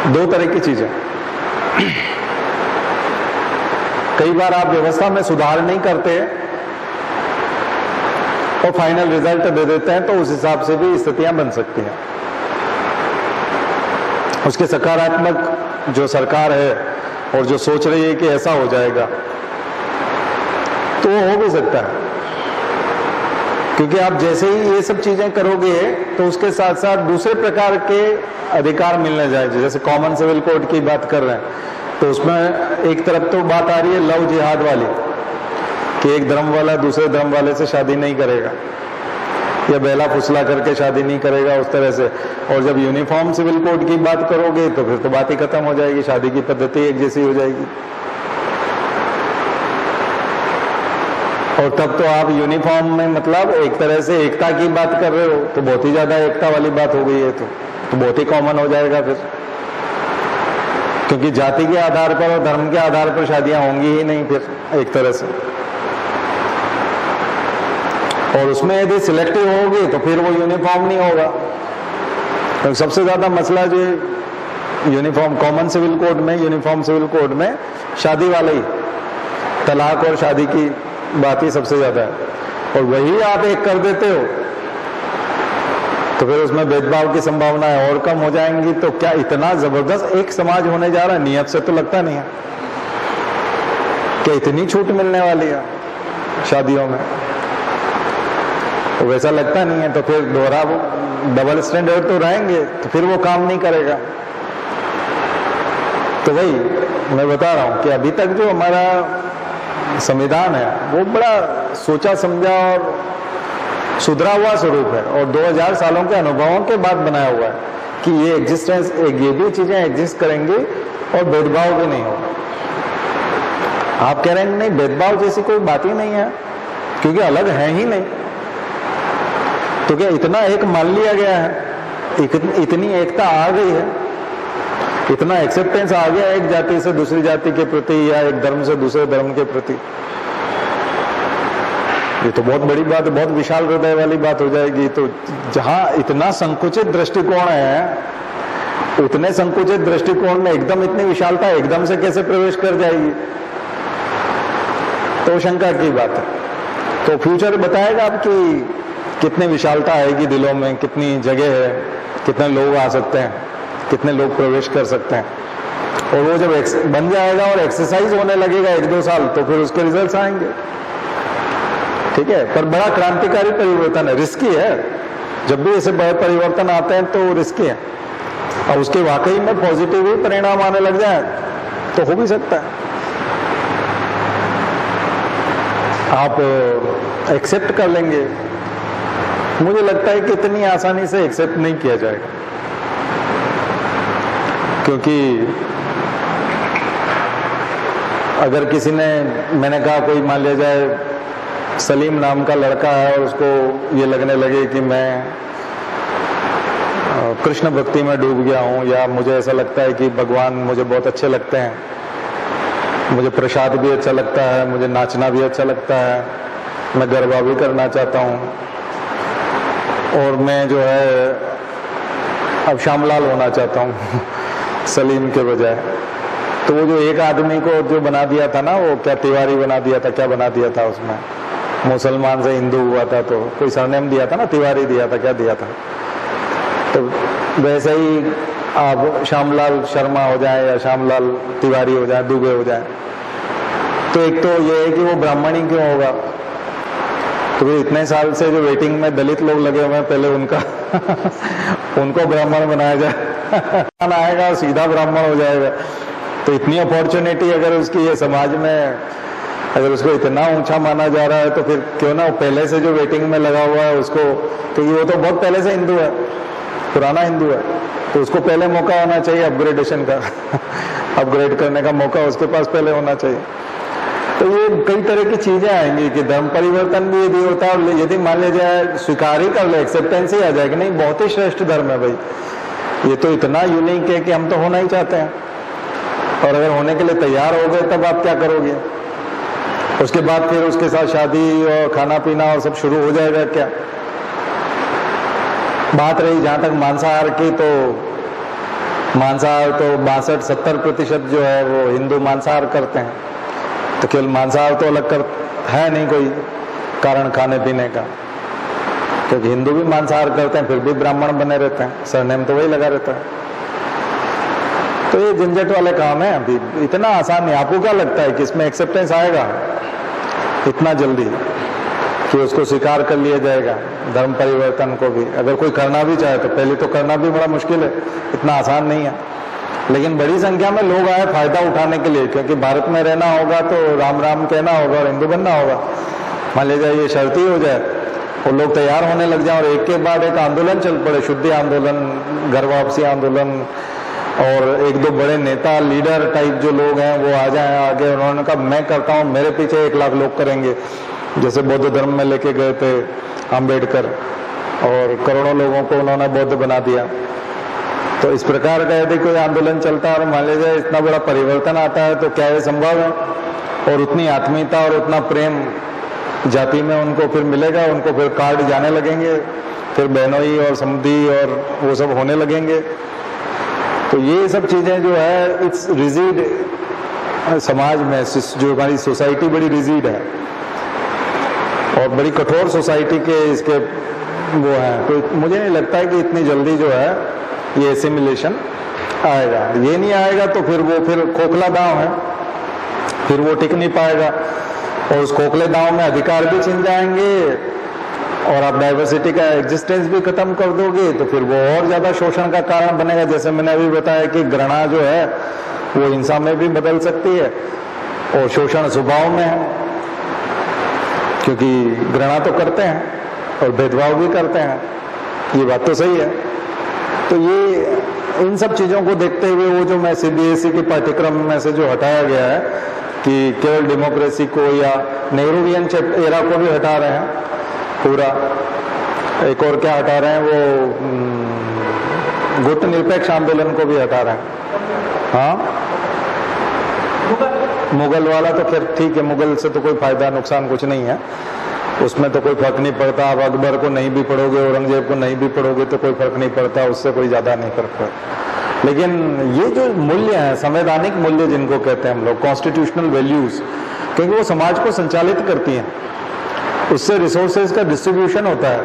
दो तरह की चीजें, कई बार आप व्यवस्था में सुधार नहीं करते और फाइनल रिजल्ट दे देते हैं, तो उस हिसाब से भी स्थितियां बन सकती हैं। उसके सकारात्मक जो सरकार है और जो सोच रही है कि ऐसा हो जाएगा, तो वो हो भी सकता है, क्योंकि आप जैसे ही ये सब चीजें करोगे तो उसके साथ साथ दूसरे प्रकार के अधिकार मिलने जाएंगे। जैसे कॉमन सिविल कोड की बात कर रहे हैं, तो उसमें एक तरफ तो बात आ रही है लव जिहाद वाली, कि एक धर्म वाला दूसरे धर्म वाले से शादी नहीं करेगा या बेला फुसला करके शादी नहीं करेगा उस तरह से। और जब यूनिफॉर्म सिविल कोड की बात करोगे तो फिर तो बात ही खत्म हो जाएगी, शादी की पद्धति एक जैसी हो जाएगी। और तब तो आप यूनिफॉर्म में मतलब एक तरह से एकता की बात कर रहे हो, तो बहुत ही ज्यादा एकता वाली बात हो गई है, तो बहुत ही कॉमन हो जाएगा फिर, क्योंकि जाति के आधार पर और धर्म के आधार पर शादियां होंगी ही नहीं फिर एक तरह से। और उसमें यदि सिलेक्टिव होगी तो फिर वो यूनिफॉर्म नहीं होगा। तो सबसे ज्यादा मसला जो यूनिफॉर्म कॉमन सिविल कोड में, यूनिफॉर्म सिविल कोड में शादी वाला ही, तलाक और शादी की बात ही सबसे ज्यादा है। और वही आप एक कर देते हो तो फिर उसमें भेदभाव की संभावनाएं और कम हो जाएंगी। तो क्या इतना जबरदस्त एक समाज होने जा रहा है? नियत से तो लगता नहीं है कि इतनी छूट मिलने वाली है शादियों में, तो वैसा लगता नहीं है। तो फिर दोहरा डबल स्टैंडर्ड तो रहेंगे, तो फिर वो काम नहीं करेगा। तो वही मैं बता रहा हूं कि अभी तक जो हमारा संविधान है वो बड़ा सोचा समझा और सुधरा हुआ स्वरूप है, और 2000 सालों के अनुभवों के बाद बनाया हुआ है कि ये एग्जिस्टेंस, ये भी चीजें एग्जिस्ट करेंगी और भेदभाव भी नहीं होगा। आप कह रहे हैं नहीं, भेदभाव जैसी कोई बात ही नहीं है, क्योंकि अलग है ही नहीं। तो क्या इतना एक मान लिया गया है, इतनी एकता आ गई है, इतना एक्सेप्टेंस आ गया एक जाति से दूसरी जाति के प्रति या एक धर्म से दूसरे धर्म के प्रति। ये तो बहुत बड़ी बात है, बहुत विशाल हृदय वाली बात हो जाएगी। तो जहां इतना संकुचित दृष्टिकोण है, उतने संकुचित दृष्टिकोण में एकदम इतनी विशालता एकदम से कैसे प्रवेश कर जाएगी? तो शंका की बात है। तो फ्यूचर बताएगा आप कि कितनी विशालता आएगी दिलों में, कितनी जगह है, कितने लोग आ सकते हैं, कितने लोग प्रवेश कर सकते हैं। और वो जब बन जाएगा और एक्सरसाइज होने लगेगा 1-2 साल, तो फिर उसके रिजल्ट्स आएंगे। ठीक है, पर बड़ा क्रांतिकारी परिवर्तन है, रिस्की है। जब भी ऐसे बड़े परिवर्तन आते हैं तो रिस्की है, और उसके वाकई में पॉजिटिव ही परिणाम आने लग जाए तो हो भी सकता है। आप एक्सेप्ट कर लेंगे, मुझे लगता है कि इतनी आसानी से एक्सेप्ट नहीं किया जाएगा, क्योंकि अगर किसी ने, मैंने कहा कोई मान लिया जाए सलीम नाम का लड़का है और उसको ये लगने लगे कि मैं कृष्ण भक्ति में डूब गया हूँ, या मुझे ऐसा लगता है कि भगवान मुझे बहुत अच्छे लगते हैं, मुझे प्रसाद भी अच्छा लगता है, मुझे नाचना भी अच्छा लगता है, मैं गरबा भी करना चाहता हूँ, और मैं जो है अब श्यामलाल होना चाहता हूँ सलीम के बजाय। तो वो जो एक आदमी को जो बना दिया था ना, वो क्या तिवारी बना दिया था, क्या बना दिया था उसमें, मुसलमान से हिंदू हुआ था तो कोई सरनेम दिया था ना, तिवारी दिया था, क्या दिया था। तो वैसे ही आप श्यामलाल शर्मा हो जाए या श्यामलाल तिवारी हो जाए, दुबे हो जाए, तो एक तो ये है कि वो ब्राह्मण ही क्यों होगा, तो फिर इतने साल से जो वेटिंग में दलित लोग लगे हुए हैं, पहले उनका उनको ब्राह्मण बनाया जाए आएगा और सीधा ब्राह्मण हो जाएगा। तो इतनी अपॉर्चुनिटी अगर उसकी ये समाज में, अगर उसको इतना ऊंचा माना जा रहा है, तो फिर क्यों ना वो पहले से जो वेटिंग में लगा हुआ है उसको, क्योंकि वो तो बहुत पहले से हिंदू है, पुराना हिंदू है, तो उसको पहले मौका होना चाहिए अपग्रेडेशन का अपग्रेड करने का मौका उसके पास पहले होना चाहिए। तो ये कई तरह की चीजें आएंगी कि धर्म परिवर्तन भी यदि होता है, और यदि मान लिया जाए स्वीकार ही कर ले, एक्सेप्टेंस ही आ जाए कि नहीं बहुत ही श्रेष्ठ धर्म है भाई, ये तो इतना यूनिक है कि हम तो होना ही चाहते हैं, और अगर होने के लिए तैयार हो गए तब आप क्या करोगे? उसके बाद फिर उसके साथ शादी और खाना पीना और सब शुरू हो जाएगा क्या? बात रही जहां तक मांसाहार की, तो मांसाहार तो 62-70% जो है वो हिंदू मांसाहार करते हैं। तो केवल मांसाहार तो अलग कर है नहीं कोई कारण खाने पीने का, क्योंकि हिंदू भी मांसाहार करते हैं फिर भी ब्राह्मण बने रहते हैं, सरनेम तो वही लगा रहता है। तो ये झंझट वाले काम है, अभी इतना आसान नहीं। आपको क्या लगता है कि इसमें एक्सेप्टेंस आएगा इतना जल्दी कि उसको स्वीकार कर लिया जाएगा धर्म परिवर्तन को भी? अगर कोई करना भी चाहे तो पहले तो करना भी बड़ा मुश्किल है, इतना आसान नहीं है। लेकिन बड़ी संख्या में लोग आए फायदा उठाने के लिए, क्योंकि भारत में रहना होगा तो राम राम कहना होगा और हिंदू बनना होगा। मान लीजिए ये शर्त ही हो जाए और लोग तैयार होने लग जाए और एक के बाद एक आंदोलन चल पड़े, शुद्धि आंदोलन, घर वापसी आंदोलन, और एक दो बड़े नेता लीडर टाइप जो लोग हैं वो आ जाए आगे, उन्होंने कहा मैं करता हूँ, मेरे पीछे 1 लाख लोग करेंगे, जैसे बौद्ध धर्म में लेके गए थे अम्बेडकर और करोड़ों लोगों को उन्होंने बौद्ध बना दिया। तो इस प्रकार का यदि कोई आंदोलन चलता है और मान लीजिए इतना बड़ा परिवर्तन आता है, तो क्या ये संभव है? और उतनी आत्मीयता और उतना प्रेम जाति में उनको फिर मिलेगा, उनको फिर कार्ड जाने लगेंगे, फिर बहनोई और समधी और वो सब होने लगेंगे। तो ये सब चीजें जो है इट्स रिजिड समाज में, जो हमारी सोसाइटी बड़ी रिजिड है और बड़ी कठोर सोसाइटी के इसके वो हैं। तो मुझे नहीं लगता है कि इतनी जल्दी जो है ये एसिमिलेशन आएगा। ये नहीं आएगा तो फिर वो फिर खोखला दांव है, फिर वो टिक नहीं पाएगा और उस खोखले दांव में अधिकार भी छिन जाएंगे और आप डाइवर्सिटी का एग्जिस्टेंस भी खत्म कर दोगे, तो फिर वो और ज्यादा शोषण का कारण बनेगा। जैसे मैंने अभी बताया कि घृणा जो है वो हिंसा में भी बदल सकती है और शोषण स्वभाव में है, क्योंकि घृणा तो करते हैं और भेदभाव भी करते हैं, ये बात तो सही है। तो ये इन सब चीजों को देखते हुए वो जो मैं CBSE के पाठ्यक्रम में से जो हटाया गया है कि केवल डेमोक्रेसी को या नेहरूवियन एरा को भी हटा रहे हैं पूरा, एक और क्या हटा रहे हैं वो गुट निरपेक्ष आंदोलन को भी हटा रहे हैं। हाँ, मुगल वाला तो फिर ठीक है, मुगल से तो कोई फायदा नुकसान कुछ नहीं है, उसमें तो कोई फर्क नहीं पड़ता। आप अकबर को नहीं भी पढ़ोगे, औरंगजेब को नहीं भी पढ़ोगे तो कोई फर्क नहीं पड़ता, उससे कोई ज्यादा नहीं फर्क पड़ता। लेकिन ये जो मूल्य हैं, संवैधानिक मूल्य जिनको कहते हैं हम लोग, कॉन्स्टिट्यूशनल वैल्यूज, क्योंकि वो समाज को संचालित करती हैं, उससे रिसोर्सेज का डिस्ट्रीब्यूशन होता है,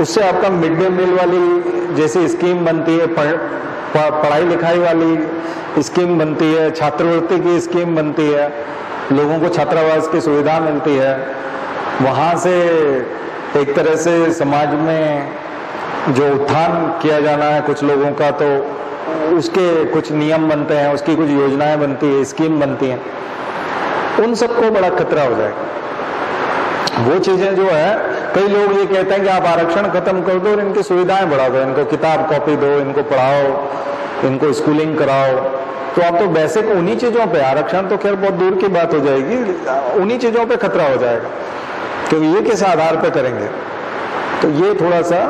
उससे आपका मिड डे मील वाली जैसी स्कीम बनती है, पढ़ाई लिखाई वाली स्कीम बनती है, छात्रवृत्ति की स्कीम बनती है, लोगों को छात्रावास की सुविधा मिलती है, वहाँ से एक तरह से समाज में जो उत्थान किया जाना है कुछ लोगों का, तो उसके कुछ नियम बनते हैं, उसकी कुछ योजनाएं बनती है, स्कीम बनती हैं, उन सबको बड़ा खतरा हो जाएगा। वो चीजें जो है, कई लोग ये कहते हैं कि आप आरक्षण खत्म कर दो और इनकी सुविधाएं बढ़ा दो, इनको किताब कॉपी दो, इनको पढ़ाओ, इनको स्कूलिंग कराओ, तो आप तो बेसिक उन्हीं चीजों पे, आरक्षण तो खैर बहुत दूर की बात हो जाएगी, उन्हीं चीजों पे खतरा हो जाएगा, क्योंकि ये किस आधार पे करेंगे। तो ये थोड़ा सा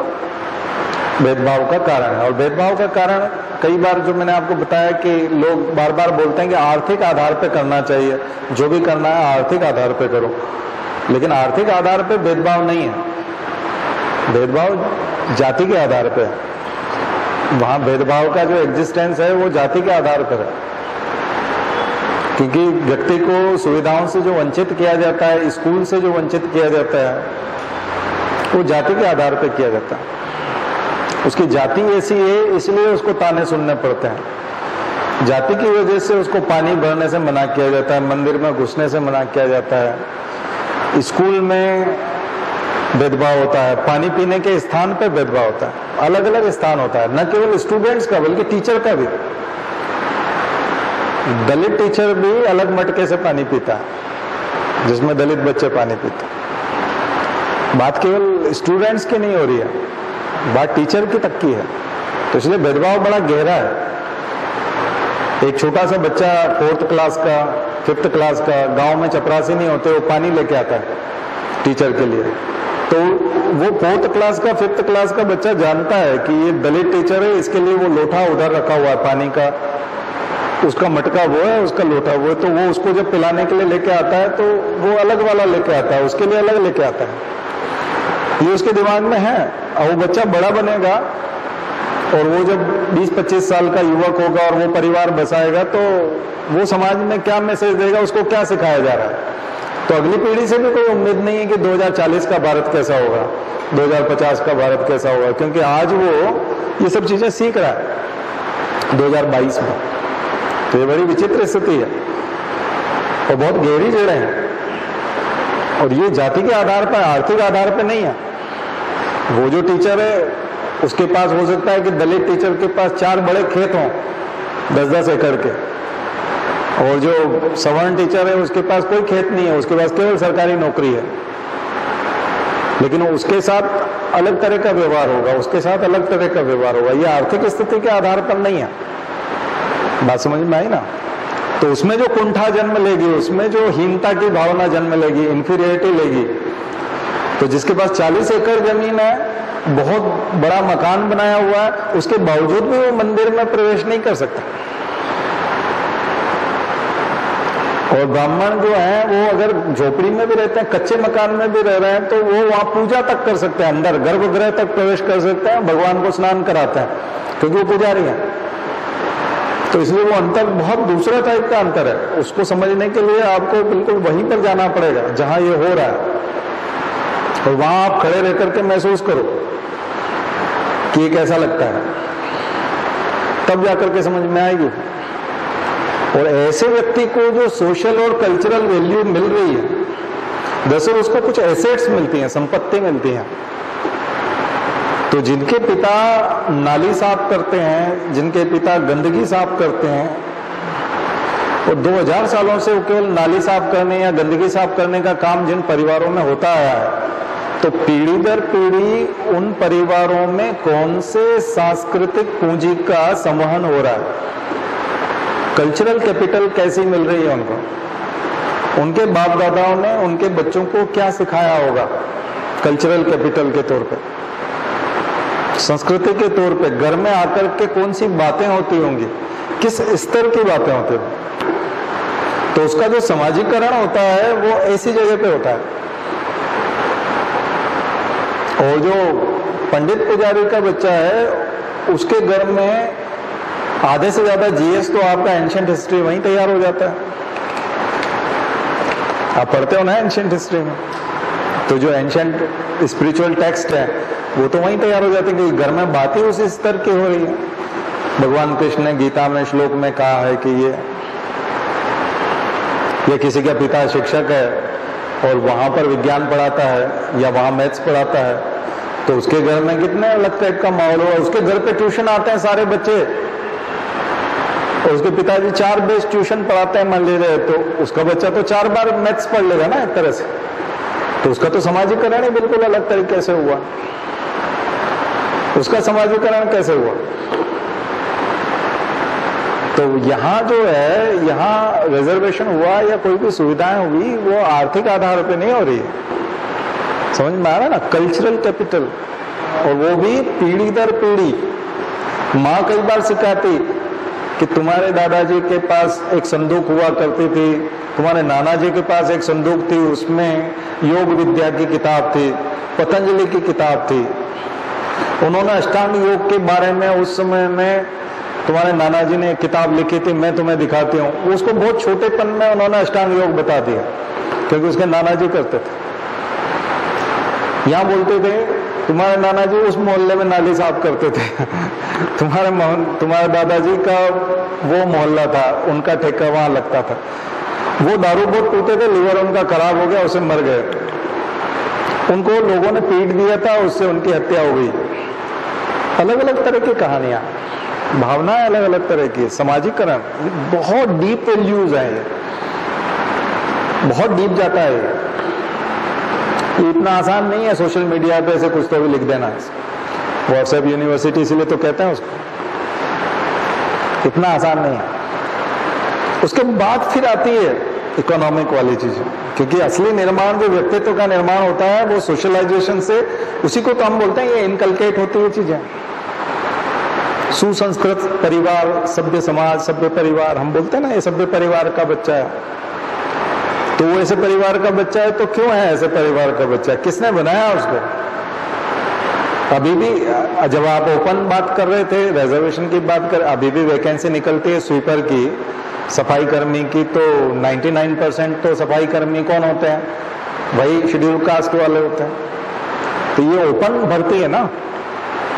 भेदभाव का कारण है। और भेदभाव का कारण कई बार जो मैंने आपको बताया कि लोग बार बार बोलते हैं कि आर्थिक आधार पे करना चाहिए, जो भी करना है आर्थिक आधार पे करो, लेकिन आर्थिक आधार पे भेदभाव नहीं है, भेदभाव जाति के आधार पे है। वहां भेदभाव का जो एग्जिस्टेंस है वो जाति के आधार पर है, क्योंकि व्यक्ति को सुविधाओं से जो वंचित किया जाता है, स्कूल से जो वंचित किया जाता है, वो जाति के आधार पर किया जाता है। उसकी जाति ऐसी है इसलिए उसको ताने सुनने पड़ते हैं, जाति की वजह से उसको पानी भरने से मना किया जाता है, मंदिर में घुसने से मना किया जाता है, स्कूल में भेदभाव होता है, पानी पीने के स्थान पर भेदभाव होता है, अलग अलग स्थान होता है, न केवल स्टूडेंट्स का बल्कि टीचर का भी। दलित टीचर भी अलग मटके से पानी पीता है जिसमें दलित बच्चे पानी पीते हैं। बात केवल स्टूडेंट्स की नहीं हो रही है, बात टीचर की तक की है। तो इसलिए भेदभाव बड़ा गहरा है। एक छोटा सा बच्चा 4th क्लास का, 5th क्लास का, गांव में चपरासी नहीं होते, वो पानी लेके आता है टीचर के लिए। तो वो 4th क्लास का, 5th क्लास का बच्चा जानता है कि ये दलित टीचर है, इसके लिए वो लोटा उधर रखा हुआ है पानी का, उसका मटका वो है, उसका लोटा वो है। तो वो उसको जब पिलाने के लिए लेके आता है तो वो अलग वाला लेके आता है, उसके लिए अलग लेके आता है। ये उसके दिमाग में है। और वो बच्चा बड़ा बनेगा और वो जब 20-25 साल का युवक होगा और वो परिवार बसाएगा तो वो समाज में क्या मैसेज देगा, उसको क्या सिखाया जा रहा है। तो अगली पीढ़ी से भी कोई उम्मीद नहीं है कि 2040 का भारत कैसा होगा, 2050 का भारत कैसा होगा, क्योंकि आज वो ये सब चीजें सीख रहा है 2022 में। तो ये बड़ी विचित्र स्थिति है और बहुत गहरी जड़ें हैं। और ये जाति के आधार पर, आर्थिक आधार पर नहीं है। वो जो टीचर है उसके पास हो सकता है कि दलित टीचर के पास 4 बड़े खेत हों 10-10 एकड़ के, और जो सवर्ण टीचर है उसके पास कोई खेत नहीं है, उसके पास केवल सरकारी नौकरी है। लेकिन उसके साथ अलग तरह का व्यवहार होगा, उसके साथ अलग तरह का व्यवहार होगा। ये आर्थिक स्थिति के आधार पर नहीं है। बात समझ में आई ना? तो उसमें जो कुंठा जन्म लेगी, उसमें जो हीनता की भावना जन्म लेगी, इंफीरियरिटी लेगी। तो जिसके पास 40 एकड़ जमीन है, बहुत बड़ा मकान बनाया हुआ है, उसके बावजूद भी वो मंदिर में प्रवेश नहीं कर सकता। और ब्राह्मण जो है वो अगर झोपड़ी में भी रहते हैं, कच्चे मकान में भी रह रहे हैं, तो वो वहां पूजा तक कर सकते हैं, अंदर गर्भगृह तक प्रवेश कर सकते हैं, भगवान को स्नान कराते हैं, क्योंकि वो पुजारी हैं। तो इसलिए वो अंतर बहुत दूसरा टाइप का अंतर है। उसको समझने के लिए आपको बिल्कुल वहीं पर जाना पड़ेगा जहां ये हो रहा है, और वहां आप खड़े रह करके महसूस करो कि ये कैसा लगता है, तब जाकर के समझ में आएगी। और ऐसे व्यक्ति को जो सोशल और कल्चरल वैल्यू मिल रही है, दरअसल उसको कुछ एसेट्स मिलती हैं, संपत्ति मिलती हैं। तो जिनके पिता नाली साफ करते हैं, जिनके पिता गंदगी साफ करते हैं, और 2000 सालों से वो केवल नाली साफ करने या गंदगी साफ करने का काम जिन परिवारों में होता आया है, तो पीढ़ी दर पीढ़ी उन परिवारों में कौन से सांस्कृतिक पूंजी का संवहन हो रहा है, कल्चरल कैपिटल कैसी मिल रही है उनको, उनके बाप दादाओं ने उनके बच्चों को क्या सिखाया होगा कल्चरल कैपिटल के तौर पे, संस्कृति के तौर पे, घर में आकर के कौन सी बातें होती होंगी, किस स्तर की बातें होती होंगी। तो उसका जो समाजीकरण होता है वो ऐसी जगह पे होता है। और जो पंडित पुजारी का बच्चा है उसके घर में आधे से ज्यादा जीएस तो आपका एंशिएंट हिस्ट्री वहीं तैयार हो जाता है। आप पढ़ते हो ना एंशिएंट हिस्ट्री में, तो जो एंशिएंट स्पिरिचुअल टेक्स्ट है वो तो वहीं तैयार हो जाते हैं, क्योंकि घर में बातें उसी स्तर की हो रही है। भगवान कृष्ण ने गीता में श्लोक में कहा है कि ये किसी का पिता शिक्षक है और वहां पर विज्ञान पढ़ाता है या वहां मैथ्स पढ़ाता है, तो उसके घर में कितने अलग टाइप का माहौल होगा। उसके घर पे ट्यूशन आते हैं सारे बच्चे, और उसके पिताजी 4 बेस ट्यूशन पढ़ाते हैं मान लीजिए, तो उसका बच्चा तो 4 बार मैथ्स पढ़ लेगा ना एक तरह से। तो उसका तो समाजीकरण ही बिल्कुल अलग तरीके से हुआ। उसका समाजीकरण कैसे हुआ? तो यहाँ जो है, यहाँ रिजर्वेशन हुआ या कोई भी सुविधाएं हुई, वो आर्थिक आधार पे नहीं हो रही है। समझ में आ रहा है ना? कल्चरल कैपिटल, और वो भी पीढ़ी दर पीढ़ी। माँ कई बार सिखाती कि तुम्हारे दादाजी के पास एक संदूक हुआ करती थी, तुम्हारे नाना जी के पास एक संदूक थी, उसमें योग विद्या की किताब थी, पतंजलि की किताब थी। उन्होंने अष्टांग योग के बारे में उस समय में तुम्हारे नाना जी ने किताब लिखी थी, मैं तुम्हें दिखाती हूँ। उसको बहुत छोटेपन में उन्होंने अष्टांग योग बता दिया, क्योंकि उसके नाना जी करते थे। यहाँ बोलते थे तुम्हारे नाना जी उस मोहल्ले में नाली साफ करते थे तुम्हारे दादाजी का वो मोहल्ला था, उनका ठेका वहां लगता था। वो दारू बहुत पीते थे, लीवर उनका खराब हो गया, उसे मर गए। उनको लोगों ने पीट दिया था, उससे उनकी हत्या हो गई। अलग अलग तरह की कहानियां, भावनाएं अलग अलग तरह की, समाजीकरण, बहुत डीप वैल्यूज हैं ये, बहुत डीप जाता है ये इतना आसान नहीं है सोशल मीडिया पे ऐसे कुछ तो भी लिख देना। व्हाट्सएप यूनिवर्सिटी इसीलिए तो कहते हैं उसको, इतना आसान नहीं है। उसके बाद फिर आती है इकोनॉमिक वाली चीजें, क्योंकि असली निर्माण जो व्यक्तित्व का निर्माण होता है वो सोशलाइजेशन से, उसी को तो हम बोलते हैं ये इनकलकेट होती है चीजें। सुसंस्कृत परिवार, सभ्य समाज, सभ्य परिवार, हम बोलते हैं ना ये सभ्य परिवार का बच्चा है, तो वो ऐसे परिवार का बच्चा है तो क्यों है ऐसे परिवार का बच्चा, किसने बनाया उसको? अभी भी जब आप ओपन बात कर रहे थे, रिजर्वेशन की बात कर, अभी भी वैकेंसी निकलती है स्वीपर की, सफाई कर्मी की, तो 99% तो सफाई कर्मी कौन होते हैं? वही शेड्यूल कास्ट वाले होते हैं। तो ये ओपन भर्ती है ना,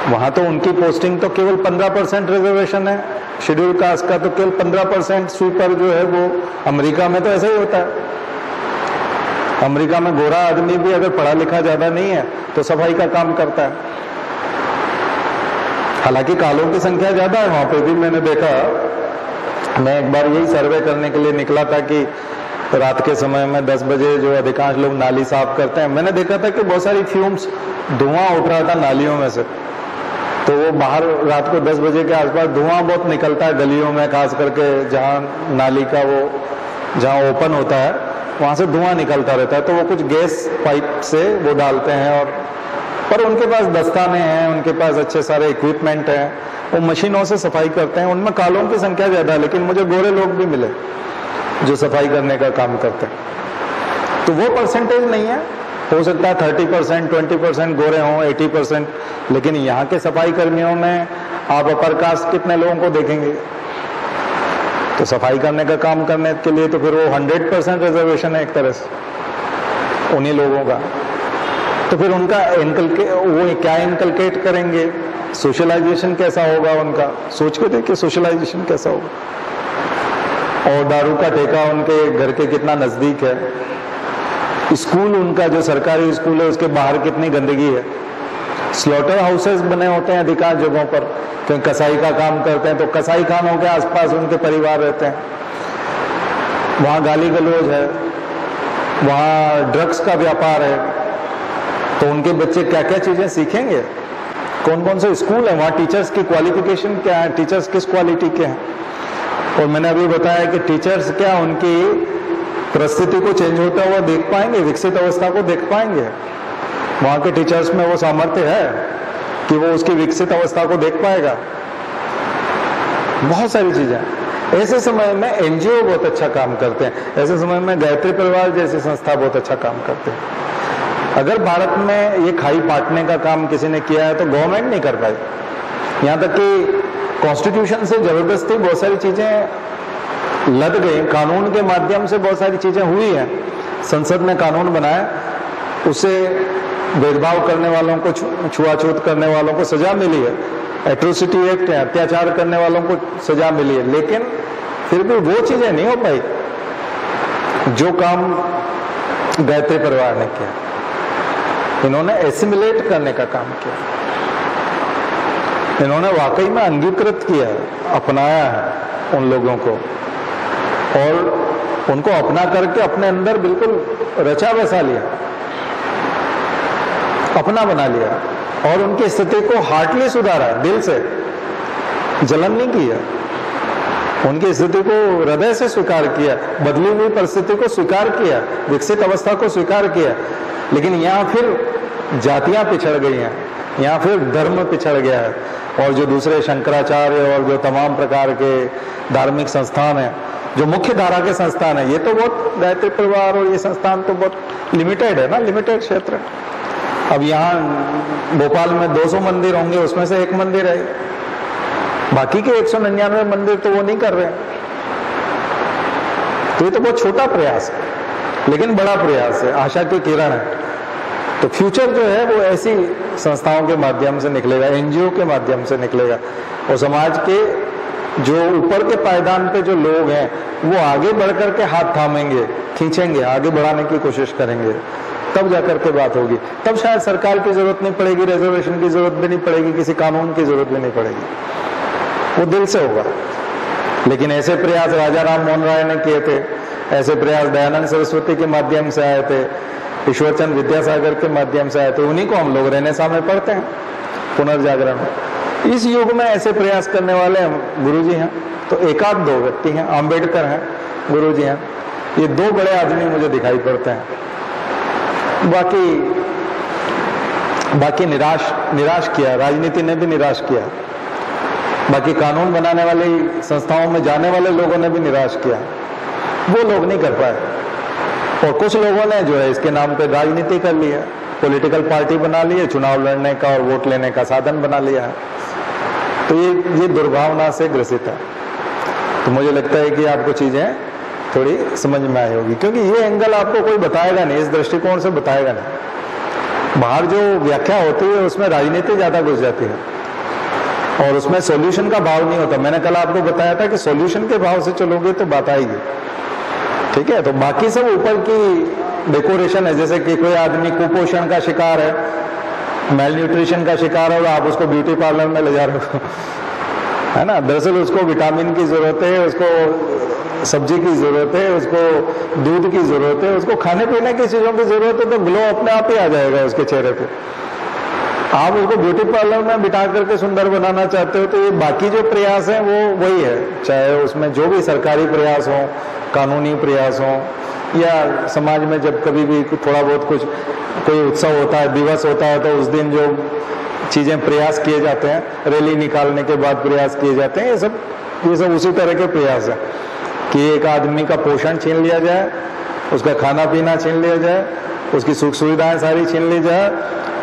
वहां तो उनकी पोस्टिंग तो केवल 15% रिजर्वेशन है, शेड्यूल कास्ट का तो केवल 15% स्वीपर जो है वो। अमेरिका में तो ऐसा ही होता है। अमेरिका में गोरा आदमी भी अगर पढ़ा लिखा ज्यादा नहीं है तो सफाई का काम करता है। हालांकि कालों की संख्या ज्यादा है वहां पे भी, मैंने देखा। मैं एक बार यही सर्वे करने के लिए निकला था कि रात के समय में 10 बजे जो अधिकांश लोग नाली साफ करते हैं, मैंने देखा था कि बहुत सारी फ्यूम्स, धुआं उठ रहा था नालियों में से। तो वो बाहर रात को 10 बजे के आसपास धुआं बहुत निकलता है गलियों में, खास करके जहाँ नाली का वो जहाँ ओपन होता है वहां से धुआं निकलता रहता है। तो वो कुछ गैस पाइप से वो डालते हैं, और पर उनके पास दस्ताने हैं, उनके पास अच्छे सारे इक्विपमेंट हैं, वो मशीनों से सफाई करते हैं। उनमें कालों की संख्या ज्यादा है, लेकिन मुझे गोरे लोग भी मिले जो सफाई करने का काम करते हैं। तो वो परसेंटेज नहीं है, हो सकता है 30%, 20% गोरे हों, 80%, लेकिन यहाँ के सफाई कर्मियों में आप अपर कास्ट कितने लोगों को देखेंगे? तो सफाई करने का काम करने के लिए तो फिर वो 100% रिजर्वेशन है एक तरह से उन्हीं लोगों का। तो फिर उनका वो क्या इनकलकेट करेंगे? सोशलाइजेशन कैसा होगा उनका? सोच के देखिए सोशलाइजेशन कैसा होगा। और दारू का ठेका उनके घर के कितना नजदीक है, स्कूल उनका जो सरकारी स्कूल है उसके बाहर कितनी गंदगी है, स्लॉटर हाउसेस बने होते हैं अधिकांश जगहों पर, क्योंकि कसाई का काम करते हैं, तो कसाई खानों के आसपास उनके परिवार रहते हैं। वहाँ गाली गलौज है, वहाँ ड्रग्स का व्यापार है, तो उनके बच्चे क्या क्या चीजें सीखेंगे? कौन कौन से स्कूल है वहाँ? टीचर्स की क्वालिफिकेशन क्या है? टीचर्स किस क्वालिटी के हैं? और मैंने अभी बताया कि टीचर्स क्या उनकी परिस्थिति को चेंज होता हुआ देख पाएंगे, विकसित अवस्था को देख पाएंगे? वहाँ के टीचर्स में वो सामर्थ्य है कि वो उसकी विकसित अवस्था को देख पाएगा? बहुत सारी चीजें। ऐसे समय में एनजीओ बहुत अच्छा काम करते हैं, ऐसे समय में गायत्री परिवार जैसी संस्था बहुत अच्छा काम करते हैं। अगर भारत में ये खाई पाटने का काम किसी ने किया है तो गवर्नमेंट नहीं कर पाई। यहाँ तक कि कॉन्स्टिट्यूशन से जबरदस्ती बहुत सारी चीजें लद गई, कानून के माध्यम से बहुत सारी चीजें हुई हैं। संसद ने कानून बनाया, उससे भेदभाव करने वालों को, छुआछूत करने वालों को सजा मिली है। एट्रोसिटी एक्ट है, अत्याचार करने वालों को सजा मिली है, लेकिन फिर भी वो चीजें नहीं हो पाई जो काम गायत्री परिवार ने किया। इन्होंने एसिमिलेट करने का काम किया, इन्होंने वाकई में अंगीकृत किया है, अपनाया है उन लोगों को, और उनको अपना करके अपने अंदर बिल्कुल रचा बसा लिया, अपना बना लिया, और उनकी स्थिति को हार्टली सुधारा, दिल से, जलन नहीं किया, उनकी स्थिति को हृदय से स्वीकार किया, बदली हुई परिस्थिति को स्वीकार किया, विकसित अवस्था को स्वीकार किया। लेकिन यहाँ फिर जातियां पिछड़ गई हैं, यहाँ फिर धर्म पिछड़ गया है, और जो दूसरे शंकराचार्य और जो तमाम प्रकार के धार्मिक संस्थान हैं, जो मुख्य धारा के संस्थान है, ये तो बहुत, गायत्री परिवार और ये संस्थान तो बहुत लिमिटेड है ना, लिमिटेड क्षेत्र है। अब यहाँ भोपाल में 200 मंदिर होंगे, उसमें से एक मंदिर है, बाकी के 199 मंदिर तो वो नहीं कर रहे। तो ये तो बहुत छोटा प्रयास है, लेकिन बड़ा प्रयास है, आशा की किरण है। तो फ्यूचर जो है वो ऐसी संस्थाओं के माध्यम से निकलेगा, एनजीओ के माध्यम से निकलेगा, और समाज के जो ऊपर के पायदान पे जो लोग हैं वो आगे बढ़कर के हाथ थामेंगे, खींचेंगे, आगे बढ़ाने की कोशिश करेंगे। तब जाकर के बात होगी, तब शायद सरकार की जरूरत नहीं पड़ेगी, रिजर्वेशन की जरूरत भी नहीं पड़ेगी, किसी कानून की जरूरत भी नहीं पड़ेगी, वो दिल से होगा। लेकिन ऐसे प्रयास राजा राम मोहन राय ने किए थे, ऐसे प्रयास दयानंद सरस्वती के माध्यम से आए थे, ईश्वरचंद विद्यासागर के माध्यम से आए थे, उन्हीं को हम लोग रेनेसां में पढ़ते हैं, पुनर्जागरण में। इस युग में ऐसे प्रयास करने वाले गुरुजी हैं तो एकाध दो व्यक्ति हैं, आम्बेडकर हैं, गुरुजी हैं, ये दो बड़े आदमी मुझे दिखाई पड़ते हैं। बाकी निराश किया, राजनीति ने भी निराश किया, बाकी कानून बनाने वाली संस्थाओं में जाने वाले लोगों ने भी निराश किया, वो लोग नहीं कर पाए। और कुछ लोगों ने जो है इसके नाम पे राजनीति कर ली है, पॉलिटिकल पार्टी बना ली है, चुनाव लड़ने का और वोट लेने का साधन बना लिया है। तो ये दुर्भावना से ग्रसित है। तो मुझे लगता है कि आपको चीजें थोड़ी समझ में आई होगी, क्योंकि ये एंगल आपको कोई बताएगा नहीं, इस दृष्टिकोण से बताएगा नहीं। बाहर जो व्याख्या होती है उसमें राजनीति ज्यादा घुस जाती है और उसमें सॉल्यूशन का भाव नहीं होता। मैंने कल आपको बताया था कि सॉल्यूशन के भाव से चलोगे तो बात आएगी, ठीक है। तो बाकी सब ऊपर की डेकोरेशन है, जैसे कि कोई आदमी कुपोषण का शिकार है, मेल न्यूट्रिशन का शिकार है और आप उसको ब्यूटी पार्लर में ले जा रहे हो, है ना। दरअसल उसको विटामिन की जरूरत है, उसको सब्जी की जरूरत है, उसको दूध की जरूरत है, उसको खाने पीने की चीजों की जरूरत है, तो ग्लो अपने आप ही आ जाएगा उसके चेहरे पे। आप उसको ब्यूटी पार्लर में बिठा करके सुंदर बनाना चाहते हो, तो ये बाकी जो प्रयास हैं वो वही है, चाहे उसमें जो भी सरकारी प्रयास हो, कानूनी प्रयास हो, या समाज में जब कभी भी थोड़ा बहुत कुछ कोई उत्सव होता है, दिवस होता है, तो उस दिन जो चीजें प्रयास किए जाते हैं, रैली निकालने के बाद प्रयास किए जाते हैं, ये सब उसी तरह के प्रयास है कि एक आदमी का पोषण छीन लिया जाए, उसका खाना पीना छीन लिया जाए, उसकी सुख सुविधाएं सारी छीन ली जाए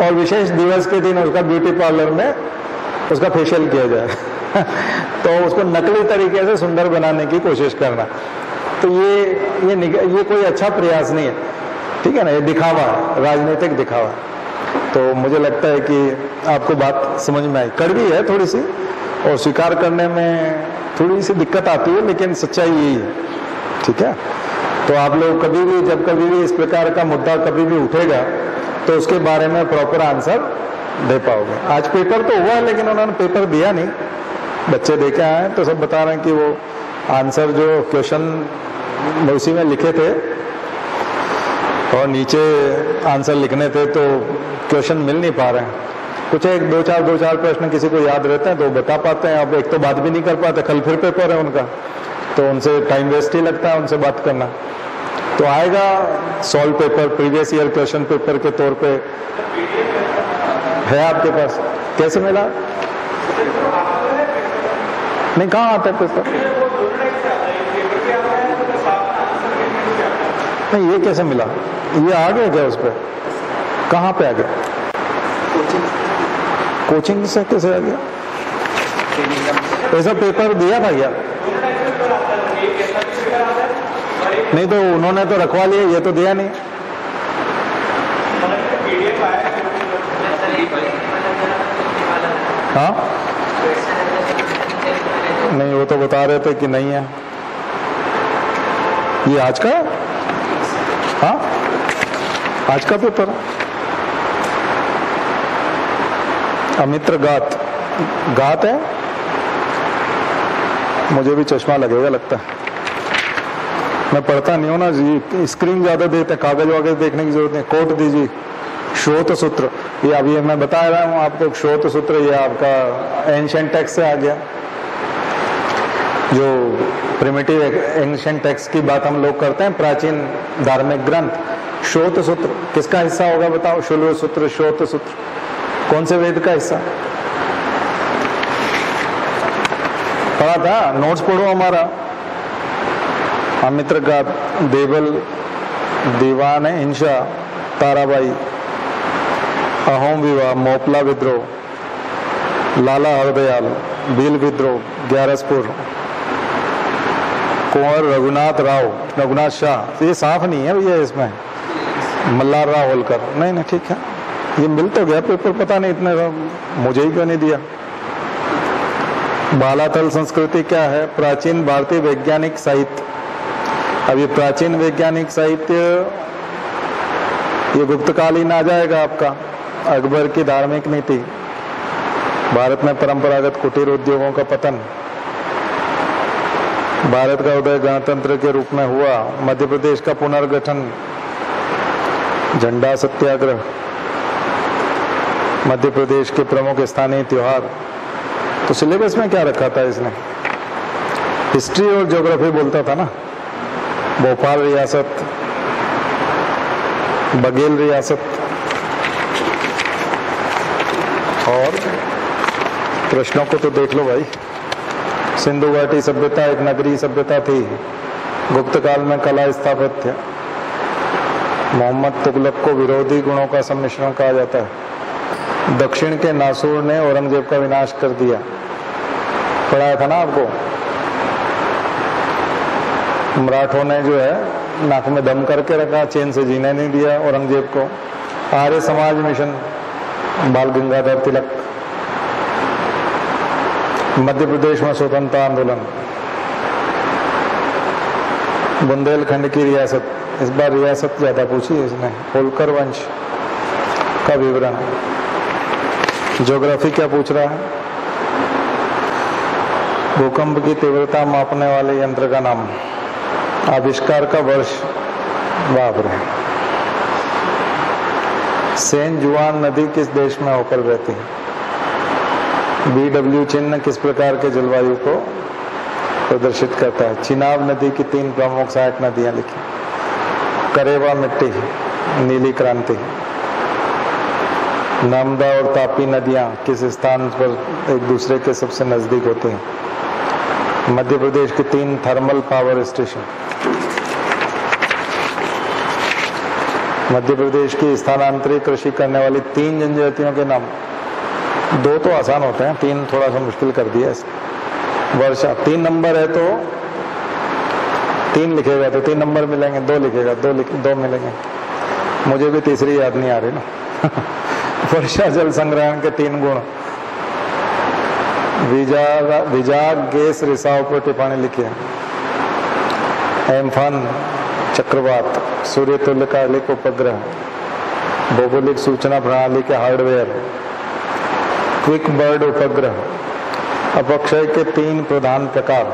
और विशेष दिवस के दिन उसका ब्यूटी पार्लर में उसका फेशियल किया जाए तो उसको नकली तरीके से सुंदर बनाने की कोशिश करना। तो ये कोई अच्छा प्रयास नहीं है, ठीक है ना। ये दिखावा, राजनीतिक दिखावा। तो मुझे लगता है कि आपको बात समझ में आई, कड़वी है थोड़ी सी और स्वीकार करने में थोड़ी सी दिक्कत आती है, लेकिन सच्चाई यही है, ठीक है। तो आप लोग कभी भी जब कभी भी इस प्रकार का मुद्दा कभी भी उठेगा तो उसके बारे में प्रॉपर आंसर दे पाओगे। आज पेपर तो हुआ है लेकिन उन्होंने पेपर दिया नहीं, बच्चे देखे आए तो सब बता रहे हैं कि वो आंसर जो क्वेश्चन उसी में लिखे थे और नीचे आंसर लिखने थे, तो क्वेश्चन मिल नहीं पा रहे हैं। कुछ एक दो चार प्रश्न किसी को याद रहते हैं तो बता पाते हैं, अब एक तो बात भी नहीं कर पाते, कल फिर पेपर है उनका, तो उनसे टाइम वेस्ट ही लगता है उनसे बात करना। तो आएगा solve paper, previous year question paper के तौर पे है आपके पास। कैसे मिला? नहीं, कहाँ आता है पेपर? नहीं, ये कैसे मिला? ये आ गया क्या उस पर? कहाँ पे आ गया? कोचिंग से कैसे आ गया? ऐसा पेपर दिया था क्या? नहीं, तो उन्होंने तो रखवा लिया, ये तो दिया नहीं। हाँ, नहीं, वो तो बता रहे थे कि नहीं है। ये आज का? हाँ, आज का पेपर। अमित्र गात है। मुझे भी चश्मा लगेगा लगता है, मैं पढ़ता नहीं हूँ ना जी, स्क्रीन ज्यादा देते, कागज वागज देखने की जरूरत नहीं। कोट दीजिए, श्रोत सूत्र, ये अभी मैं बता रहा हूँ आपको। श्रोत सूत्र ये आपका एंशिएंट टेक्स्ट से आ गया, जो प्रिमिटिव एंशिएंट टेक्स्ट की बात हम लोग करते हैं, प्राचीन धार्मिक ग्रंथ। श्रोत सूत्र किसका हिस्सा होगा बताओ? शुल्व सूत्र, श्रोत सूत्र कौन से वेद का हिस्सा? पढ़ा था, नोट्स पढ़ो हमारा। अमित्र गात, देवल, दीवान हिंसा, ताराबाई, अहोम विवाह, मोपला विद्रोह, लाला हरदयाल, भील विद्रोह, ग्यारसपुर, कुंवर रघुनाथ राव, रघुनाथ शाह। ये साफ नहीं है भैया, इसमें मल्हार राव होलकर। नहीं, ठीक है, ये मिल तो गया पेपर, पता नहीं इतने मुझे ही क्यों नहीं दिया। बालातल संस्कृति क्या है? प्राचीन भारतीय वैज्ञानिक साहित्य। अब ये प्राचीन वैज्ञानिक साहित्य ये गुप्तकालीन आ जाएगा आपका अकबर की धार्मिक नीति, भारत में परंपरागत कुटीर उद्योगों का पतन, भारत का उदय गणतंत्र के रूप में हुआ, मध्य प्रदेश का पुनर्गठन, झंडा सत्याग्रह, मध्य प्रदेश के प्रमुख स्थानीय त्योहार। तो सिलेबस में क्या रखा था इसने? हिस्ट्री और ज्योग्राफी बोलता था ना। भोपाल रियासत, बघेल रियासत, और प्रश्नों को तो देख लो भाई। सिंधु घाटी सभ्यता एक नगरीय सभ्यता थी, गुप्त काल में कला स्थापत्य, मोहम्मद तुगलक को विरोधी गुणों का सम्मिश्रण कहा जाता है, दक्षिण के नासूर ने औरंगजेब का विनाश कर दिया, पढ़ाया था ना आपको। मराठों ने जो है नाक में दम करके रखा, चैन से जीने नहीं दिया औरंगजेब को। आर्य समाज मिशन, बाल गंगाधर तिलक। मध्य प्रदेश में स्वतंत्रता आंदोलन, बुंदेलखंड की रियासत, इस बार रियासत ज्यादा पूछी है इसने, होलकर वंश का विवरण। ज्योग्राफी क्या पूछ रहा है? भूकंप की तीव्रता मापने वाले यंत्र का नाम, आविष्कार का वर्ष, बाप रे। सेन जुआन नदी किस देश में होकर रहती है? BW चिन्ह किस प्रकार के जलवायु को प्रदर्शित करता है? चिनाब नदी की 3 प्रमुख सहायक नदियां लिखी। करेवा मिट्टी, नीली क्रांति। नर्मदा और तापी नदियां किस स्थान पर एक दूसरे के सबसे नजदीक होते हैं? मध्य प्रदेश के 3 thermal power station. Madhya Pradesh की स्थानांतरित कृषि करने वाली 3 जनजातियों के नाम। 2 तो आसान होते हैं, 3 थोड़ा सा मुश्किल कर दिया। वर्षा 3 नंबर है तो 3 लिखेगा तो 3 नंबर मिलेंगे, 2 लिखेगा 2 मिलेंगे। मुझे भी तीसरी याद नहीं आ रही ना। वर्षा जल संग्रहण के 3 गुण। विजाग गैस रिसाव पर टिप्पणी लिखी है। एम्फन चक्रवात, सूर्य तुल्यकालिक उपग्रह, भौगोलिक सूचना प्रणाली के हार्डवेयर, क्विक बर्ड उपग्रह, अपक्षय के 3 प्रधान प्रकार।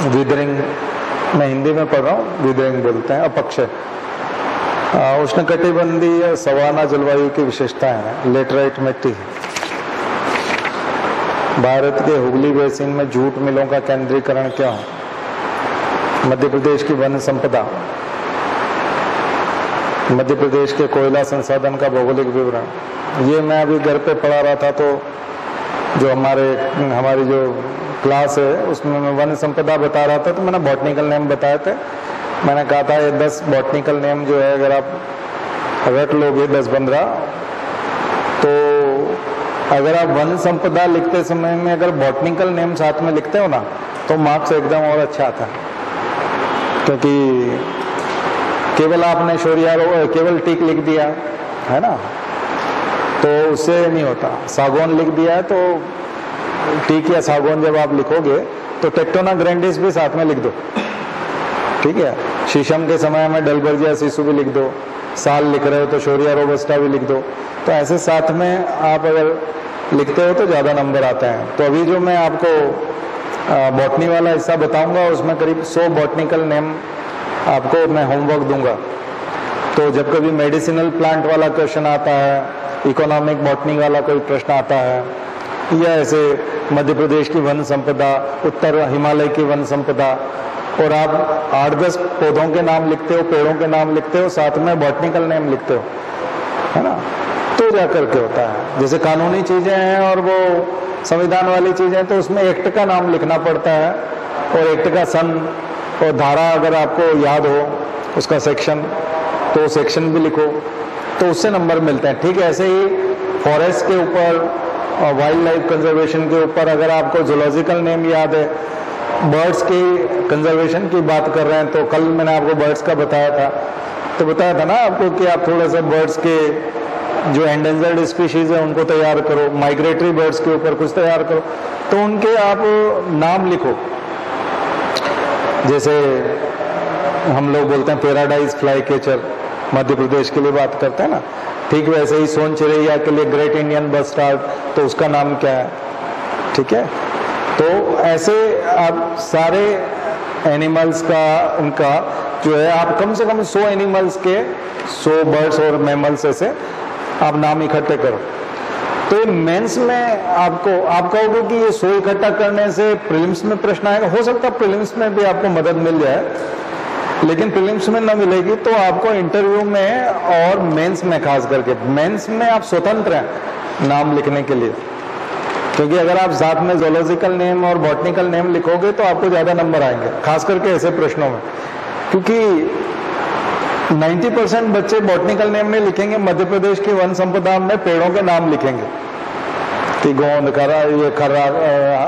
विदरिंग, मैं हिंदी में पढ़ रहा हूँ, विदरिंग बोलते हैं, अपक्षय। उष्णकटिबंधीय सवाना जलवायु की विशेषताएं हैं। लेटराइट मिट्टी। भारत के हुगली बेसिन में जूट मिलों का केंद्रीकरण क्या है? मध्य प्रदेश की वन संपदा। मध्य प्रदेश के कोयला संसाधन का भौगोलिक विवरण। ये मैं अभी घर पे पढ़ा रहा था, तो जो हमारी जो क्लास है उसमें मैं वन संपदा बता रहा था, तो मैंने बॉटनिकल नेम बताए थे। मैंने कहा था ये 10 बॉटनिकल नेम जो है अगर आप रट लोगे 10-15, तो अगर आप वन संपदा लिखते समय में अगर बॉटनिकल नेम साथ में लिखते हो ना, तो मार्क्स एकदम और अच्छा आता है। क्योंकि केवल आपने केवल टीक लिख दिया है ना, तो उससे नहीं होता। सागौन लिख दिया है तो टीक या सागौन जब आप लिखोगे तो टेक्टोना ग्रैंडिस भी साथ में लिख दो, ठीक है। शीशम के समय में डलबर्जिया सिसु भी लिख दो। साल लिख रहे हो तो शोरिया रोबस्टा भी लिख दो। तो ऐसे साथ में आप अगर लिखते हो तो ज़्यादा नंबर आते हैं। तो अभी जो मैं आपको बॉटनी वाला हिस्सा बताऊंगा उसमें करीब 100 बॉटनिकल नेम आपको मैं होमवर्क दूंगा। तो जब कभी मेडिसिनल प्लांट वाला क्वेश्चन आता है, इकोनॉमिक बॉटनी वाला कोई प्रश्न आता है, या ऐसे मध्य प्रदेश की वन संपदा, उत्तर हिमालय की वन संपदा, और आप 8-10 पौधों के नाम लिखते हो, पेड़ों के नाम लिखते हो, साथ में बॉटनिकल नेम लिखते हो, है ना, तो जा करके होता है। जैसे कानूनी चीजें हैं और वो संविधान वाली चीजें, तो उसमें एक्ट का नाम लिखना पड़ता है, और एक्ट का सन और धारा अगर आपको याद हो उसका सेक्शन, तो सेक्शन भी लिखो, तो उससे नंबर मिलते हैं। ठीक है, ऐसे ही फॉरेस्ट के ऊपर, वाइल्ड लाइफ कंजर्वेशन के ऊपर अगर आपको जूलॉजिकल नेम याद है, बर्ड्स की कंजर्वेशन की बात कर रहे हैं, तो कल मैंने आपको बर्ड्स का बताया था, तो बताया था ना आपको कि आप थोड़ा सा बर्ड्स के जो एंडेंजर्ड स्पीशीज है उनको तैयार करो, माइग्रेटरी बर्ड्स के ऊपर कुछ तैयार करो, तो उनके आप नाम लिखो। जैसे हम लोग बोलते हैं paradise fly catcher, Madhya Pradesh के लिए बात करते हैं ना, ठीक वैसे ही सोन चिरैया के लिए ग्रेट इंडियन बस्टार्ड, तो उसका नाम क्या है, ठीक है। तो ऐसे आप सारे एनिमल्स का उनका जो है, आप कम से कम 100 एनिमल्स के 100 बर्ड्स और मैमल्स ऐसे आप नाम इकट्ठे करो। तो मेंस में आपको, आप कहोगे कि ये 100 इकट्ठा करने से प्रीलिम्स में प्रश्न आएगा, हो सकता है प्रीलिम्स में भी आपको मदद मिल जाए, लेकिन प्रीलिम्स में ना मिलेगी तो आपको इंटरव्यू में और मेंस में, खास करके मेंस में आप स्वतंत्र हैं नाम लिखने के लिए, क्योंकि अगर आप साथ में जोलॉजिकल नेम और बॉटनिकल नेम लिखोगे तो आपको ज्यादा नंबर आएंगे, खास करके ऐसे प्रश्नों में, क्योंकि 90% बच्चे बॉटनिकल नेम नहीं लिखेंगे, मध्य प्रदेश की वन संपदा में पेड़ों के नाम लिखेंगे कि गोंद का, ये खर्रा,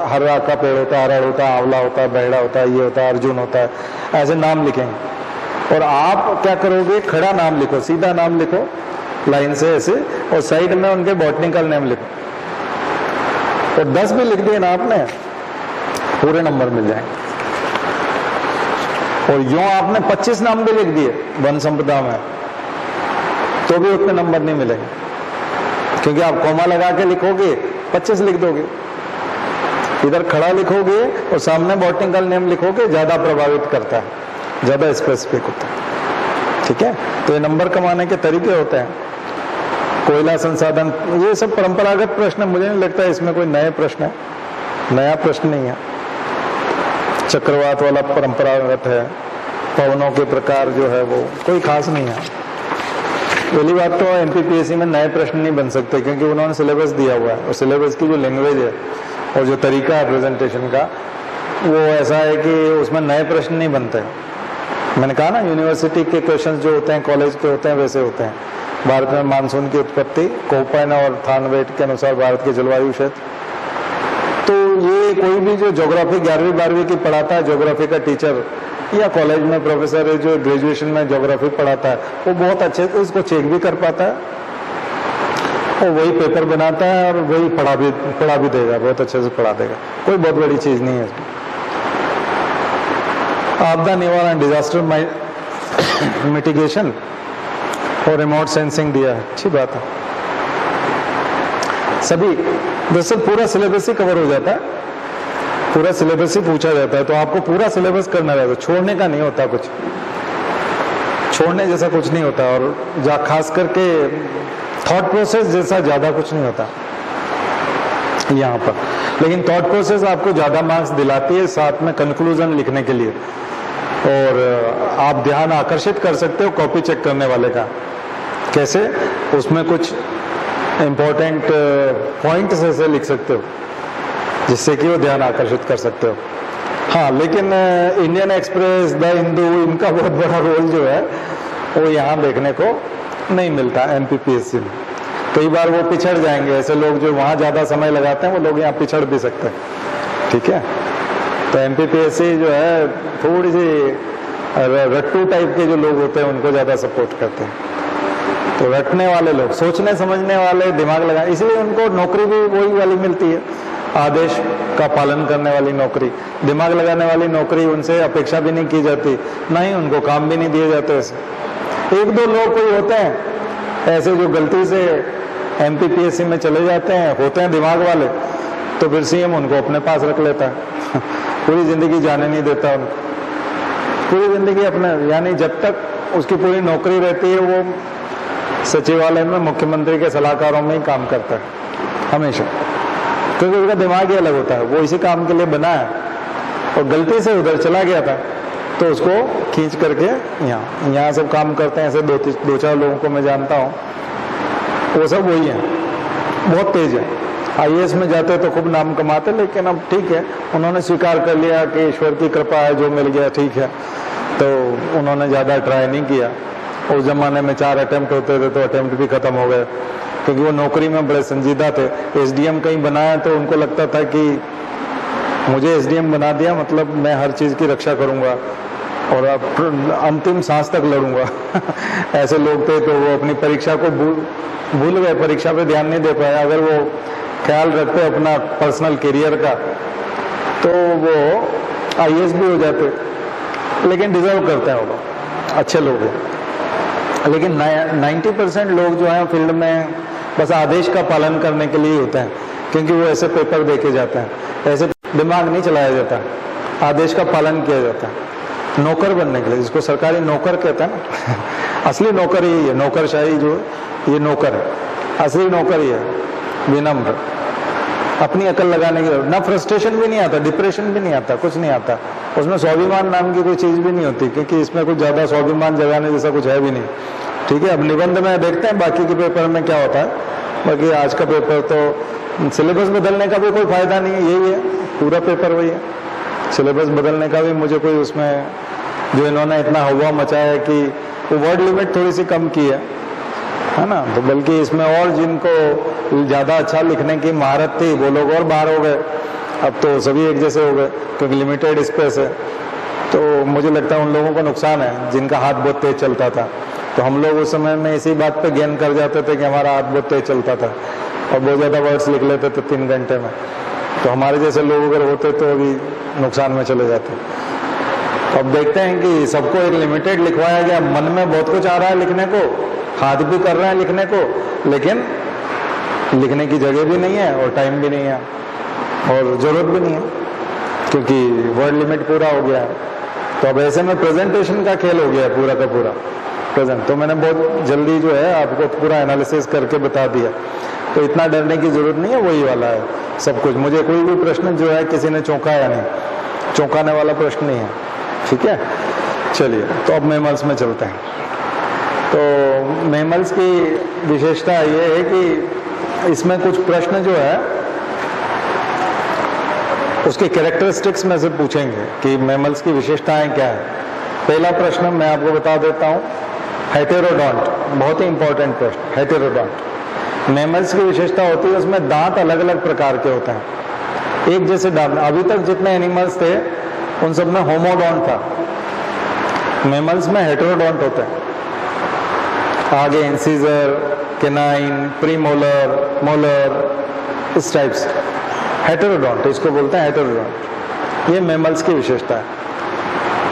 हर्रा का पेड़ होता है, अरड़ होता है, आंवला होता है, बैड़ा होता है, ये होता है, अर्जुन होता है, ऐसे नाम लिखेंगे। और आप क्या करोगे, खड़ा नाम लिखो, सीधा नाम लिखो लाइन से ऐसे, और साइड में उनके बॉटनिकल नेम लिखो, और 10 भी लिख दिए ना आपने, पूरे नंबर मिल जाएंगे। और यूं आपने 25 नाम भी लिख दिए वन संपदा में, तो भी उतने नंबर नहीं मिलेंगे, क्योंकि आप कोमा लगा के लिखोगे 25 लिख दोगे, इधर खड़ा लिखोगे और सामने बॉटनिकल नेम लिखोगे, ज्यादा प्रभावित करता है, ज्यादा स्पेसिफिक होता है, ठीक है। तो ये नंबर कमाने के तरीके होते हैं। कोयला संसाधन, ये सब परंपरागत प्रश्न, मुझे नहीं लगता इसमें कोई नए प्रश्न है, नया प्रश्न नहीं है। चक्रवात वाला परंपरागत है, पवनों के प्रकार जो है वो कोई खास नहीं है। पहली बात तो एमपीपीएससी में नए प्रश्न नहीं बन सकते, क्योंकि उन्होंने सिलेबस दिया हुआ है, और सिलेबस की जो लैंग्वेज है और जो तरीका है प्रेजेंटेशन का, वो ऐसा है कि उसमें नए प्रश्न नहीं बनते। मैंने कहा ना, यूनिवर्सिटी के क्वेश्चन जो होते हैं, कॉलेज के होते हैं, वैसे होते हैं। भारत में मानसून की उत्पत्ति, कोपेन और थानवेट के अनुसार भारत के जलवायु क्षेत्र। तो ये कोई भी जो ज्योग्राफी 11वीं 12वीं की पढ़ाता है, ज्योग्राफी का टीचर या कॉलेज में प्रोफेसर है जो ग्रेजुएशन में ज्योग्राफी पढ़ाता है, वो बहुत अच्छे से इसको चेक भी कर पाता है, और वही पेपर बनाता है और वही पढ़ा भी देगा, बहुत अच्छे से पढ़ा देगा, कोई बहुत बड़ी चीज नहीं है इसमें। आपदा निवारण, डिजास्टर मिटिगेशन और रिमोट सेंसिंग दिया है, अच्छी बात है। सभी दरअसल पूरा सिलेबस ही कवर हो जाता है, पूरा सिलेबस ही पूछा जाता है, तो आपको पूरा सिलेबस करना रहता है, छोड़ने का नहीं होता, कुछ छोड़ने जैसा कुछ नहीं होता, और खास करके थॉट प्रोसेस जैसा ज्यादा कुछ नहीं होता यहाँ पर। लेकिन थॉट प्रोसेस आपको ज्यादा मार्क्स दिलाती है, साथ में कंक्लूजन लिखने के लिए, और आप ध्यान आकर्षित कर सकते हो कॉपी चेक करने वाले का। कैसे? उसमें कुछ इंपॉर्टेंट पॉइंट्स ऐसे लिख सकते हो जिससे कि वो ध्यान आकर्षित कर सकते हो। हाँ, लेकिन इंडियन एक्सप्रेस, द हिंदू, इनका बहुत बड़ा रोल जो है वो यहाँ देखने को नहीं मिलता एमपीपीएससी में। कई बार वो पिछड़ जाएंगे, ऐसे लोग जो वहाँ ज्यादा समय लगाते हैं वो लोग यहाँ पिछड़ भी सकते हैं, ठीक है। तो एमपीपीएससी जो है थोड़ी सी रट्टू टाइप के जो लोग होते हैं उनको ज्यादा सपोर्ट करते हैं। तो रटने वाले लोग, सोचने समझने वाले, दिमाग लगा, इसलिए उनको नौकरी भी वही वाली मिलती है, आदेश का पालन करने वाली नौकरी। दिमाग लगाने वाली नौकरी उनसे अपेक्षा भी नहीं की जाती, ना ही उनको काम भी नहीं दिए जाते। ऐसे 1-2 लोग कोई होते हैं ऐसे जो गलती से एमपीपीएससी में चले जाते हैं, होते हैं दिमाग वाले, तो फिर सीएम उनको अपने पास रख लेता है पूरी जिंदगी जाने नहीं देता उनको, पूरी जिंदगी अपने, यानी जब तक उसकी पूरी नौकरी रहती है वो सचिवालय में मुख्यमंत्री के सलाहकारों में ही काम करता है हमेशा, क्योंकि उसका दिमाग ही अलग होता है, वो इसी काम के लिए बना है, और गलती से उधर चला गया था तो उसको खींच करके यहाँ सब काम करते हैं। ऐसे 2-4 लोगों को मैं जानता हूँ, वो सब वही है, बहुत तेज है। आईएएस में जाते तो खूब नाम कमाते, लेकिन अब ठीक है, उन्होंने स्वीकार कर लिया कि ईश्वर की कृपा है, जो मिल गया ठीक है, तो उन्होंने ज़्यादा ट्राई नहीं किया। उस जमाने में 4 अटेम्प्ट होते थे तो अटेम्प्ट भी खत्म हो गए, क्योंकि वो नौकरी में बड़े संजीदा थे। एसडीएम कहीं बनाया तो उनको लगता था कि मुझे एसडीएम बना दिया मतलब मैं हर चीज़ की रक्षा करूँगा और अब अंतिम सांस तक लड़ूंगा ऐसे लोग थे, तो वो अपनी परीक्षा को भूल गए, परीक्षा पे ध्यान नहीं दे पाए। अगर वो ख्याल रखते अपना पर्सनल करियर का तो वो आईएएस भी हो जाते, लेकिन डिजर्व करते हैं वो लोग, अच्छे लोग हैं। लेकिन 90% लोग जो हैं फील्ड में बस आदेश का पालन करने के लिए होते हैं, क्योंकि वो ऐसे पेपर देके जाते हैं, ऐसे दिमाग नहीं चलाया जाता, आदेश का पालन किया जाता है नौकर बनने के लिए, जिसको सरकारी नौकर कहते हैं ना। असली नौकर यही है, नौकरशाही जो ये नौकर है, असली नौकर ही है, विनम्र, अपनी अकल लगाने की, ना फ्रस्ट्रेशन भी नहीं आता, डिप्रेशन भी नहीं आता, कुछ नहीं आता उसमें। स्वाभिमान नाम की कोई चीज भी नहीं होती, क्योंकि इसमें कुछ ज्यादा स्वाभिमान जगाने जैसा कुछ है भी नहीं। ठीक है, अब निबंध में देखते हैं बाकी के पेपर में क्या होता है। बाकी आज का पेपर तो सिलेबस बदलने का भी कोई फायदा नहीं है, यही है पूरा पेपर वही है। सिलेबस बदलने का भी मुझे कोई उसमें, जो इन्होंने इतना हवा मचाया कि वो वर्ड लिमिट थोड़ी सी कम की है ना, तो बल्कि इसमें और जिनको ज्यादा अच्छा लिखने की महारत थी वो लोग और बाहर हो गए। अब तो सभी एक जैसे हो गए, क्योंकि लिमिटेड स्पेस है। तो मुझे लगता है उन लोगों को नुकसान है जिनका हाथ बहुत तेज चलता था। तो हम लोग उस समय में इसी बात पे गेन कर जाते थे कि हमारा हाथ बहुत तेज चलता था और बहुत ज्यादा वर्ड्स लिख लेते थे 3 घंटे में। तो हमारे जैसे लोग अगर होते तो अभी नुकसान में चले जाते। अब देखते हैं कि सबको एक लिमिटेड लिखवाया गया, मन में बहुत कुछ आ रहा है लिखने को, हाथ भी कर रहे हैं लिखने को, लेकिन लिखने की जगह भी नहीं है और टाइम भी नहीं है और जरूरत भी नहीं है, क्योंकि वर्ड लिमिट पूरा हो गया है। तो अब ऐसे में प्रेजेंटेशन का खेल हो गया है पूरा का पूरा प्रेजेंट। तो मैंने बहुत जल्दी जो है आपको पूरा एनालिसिस करके बता दिया, तो इतना डरने की जरूरत नहीं है, वही वाला है सब कुछ। मुझे कोई भी प्रश्न जो है किसी ने चौंकाया नहीं, चौंकाने वाला प्रश्न नहीं है। ठीक है, चलिए तो अब मैमल्स में चलते हैं। तो मैमल्स की विशेषता ये है कि इसमें कुछ प्रश्न जो है उसके कैरेक्टरिस्टिक्स में से पूछेंगे कि मैमल्स की विशेषताएं क्या है। पहला प्रश्न मैं आपको बता देता हूं, हेटेरोडोंट, बहुत ही इंपॉर्टेंट प्रश्न। हेटेरोडोंट मैमल्स की विशेषता होती है उसमें दांत अलग अलग प्रकार के होते हैं, एक जैसे दांत। अभी तक जितने एनिमल्स थे उन सब में होमोडोंट था, मैमल्स में हेटेरोडोंट होते हैं। आगे इंसीजर, केनाइन, प्रीमोलर, मोलर, इस टाइप से हेटेरोडोंट, इसको बोलते हैं हेटेरोडोंट। ये मैमल्स की विशेषता है।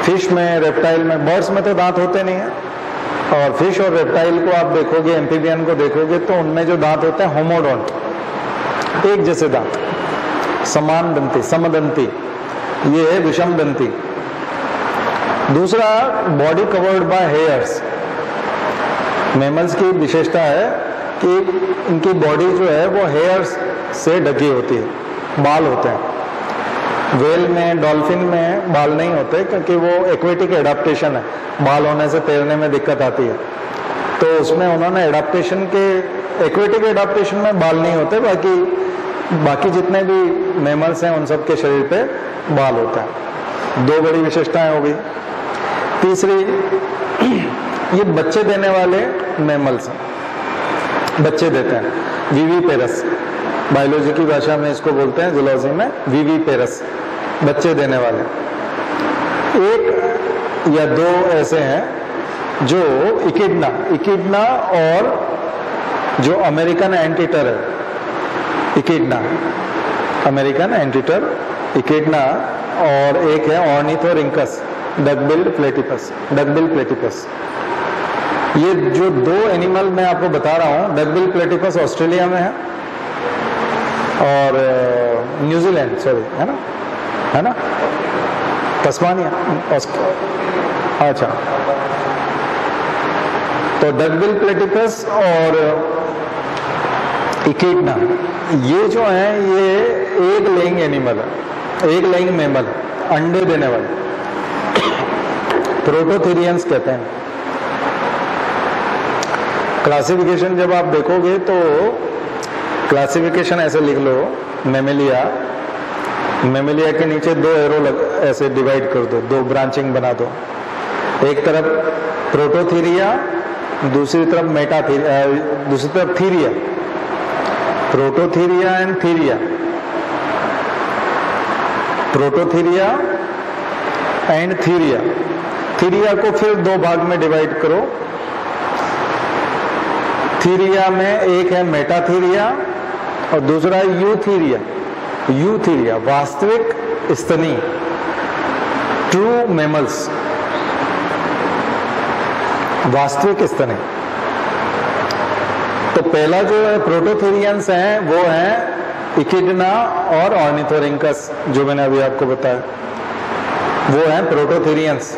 फिश में, रेप्टाइल में, बर्ड्स में तो दांत होते नहीं है, और फिश और रेप्टाइल को आप देखोगे, एम्फीबियन को देखोगे तो उनमें जो दांत होते हैं होमोडोंट, एक जैसे दांत, समान दंती, समदंती। ये है विषम दंती। दूसरा, body covered by hairs. Mammals की विशेषता है कि इनकी बॉडी जो है वो हेयर्स से ढकी होती है, बाल होते हैं। व्हेल में, डॉल्फिन में बाल नहीं होते, क्योंकि वो एक्वेटिक एडाप्टेशन है, बाल होने से तैरने में दिक्कत आती है। तो उसमें उन्होंने एडाप्टेशन के, एक्वेटिक एडाप्टेशन में बाल नहीं होते, बाकी जितने भी मैमल्स हैं उन सब के शरीर पे बाल होता है। 2 बड़ी विशेषताएं हो गई। तीसरी, ये बच्चे देने वाले मैमल्स हैं, बच्चे देते हैं, विविपेरस, बायोलॉजी की भाषा में इसको बोलते हैं, जूलॉजी में विविपेरस, बच्चे देने वाले। 1 या 2 ऐसे हैं जो इकिडना और जो अमेरिकन एंटीटर है, इकिडना, अमेरिकन एंटीटर, इकिडना, और एक है ऑर्निथोरिंकस, डकबिल्ड प्लेटिपस। ये जो 2 एनिमल मैं आपको बता रहा हूं, डकबिल्ड प्लेटिपस ऑस्ट्रेलिया में है और न्यूजीलैंड, सॉरी, है ना, तस्मानिया, अच्छा। तो डकबिल्ड प्लेटिपस और इकिडना, ये जो है ये एक लेइंग एनिमल है, एक लेइंग मैमल, अंडे देने वाले, प्रोटोथेरियंस कहते हैं। क्लासिफिकेशन जब आप देखोगे तो क्लासिफिकेशन ऐसे लिख लो, मेमेलिया के नीचे 2 एरो ऐसे डिवाइड कर दो, 2 ब्रांचिंग बना दो। एक तरफ प्रोटोथीरिया, दूसरी तरफ दूसरी तरफ Theria, Prototheria and Theria, Prototheria and Theria. Theria को फिर 2 भाग में डिवाइड करो। थीरिया में एक है मेटाथीरिया और दूसरा है यूथीरिया, वास्तविक स्तनी, ट्रू मैमल्स, वास्तविक स्तनी। तो पहला जो प्रोटोथेरियंस हैं वो है इकिडना और ऑर्निथोरिंकस, जो मैंने अभी आपको बताया, वो है प्रोटोथेरियंस,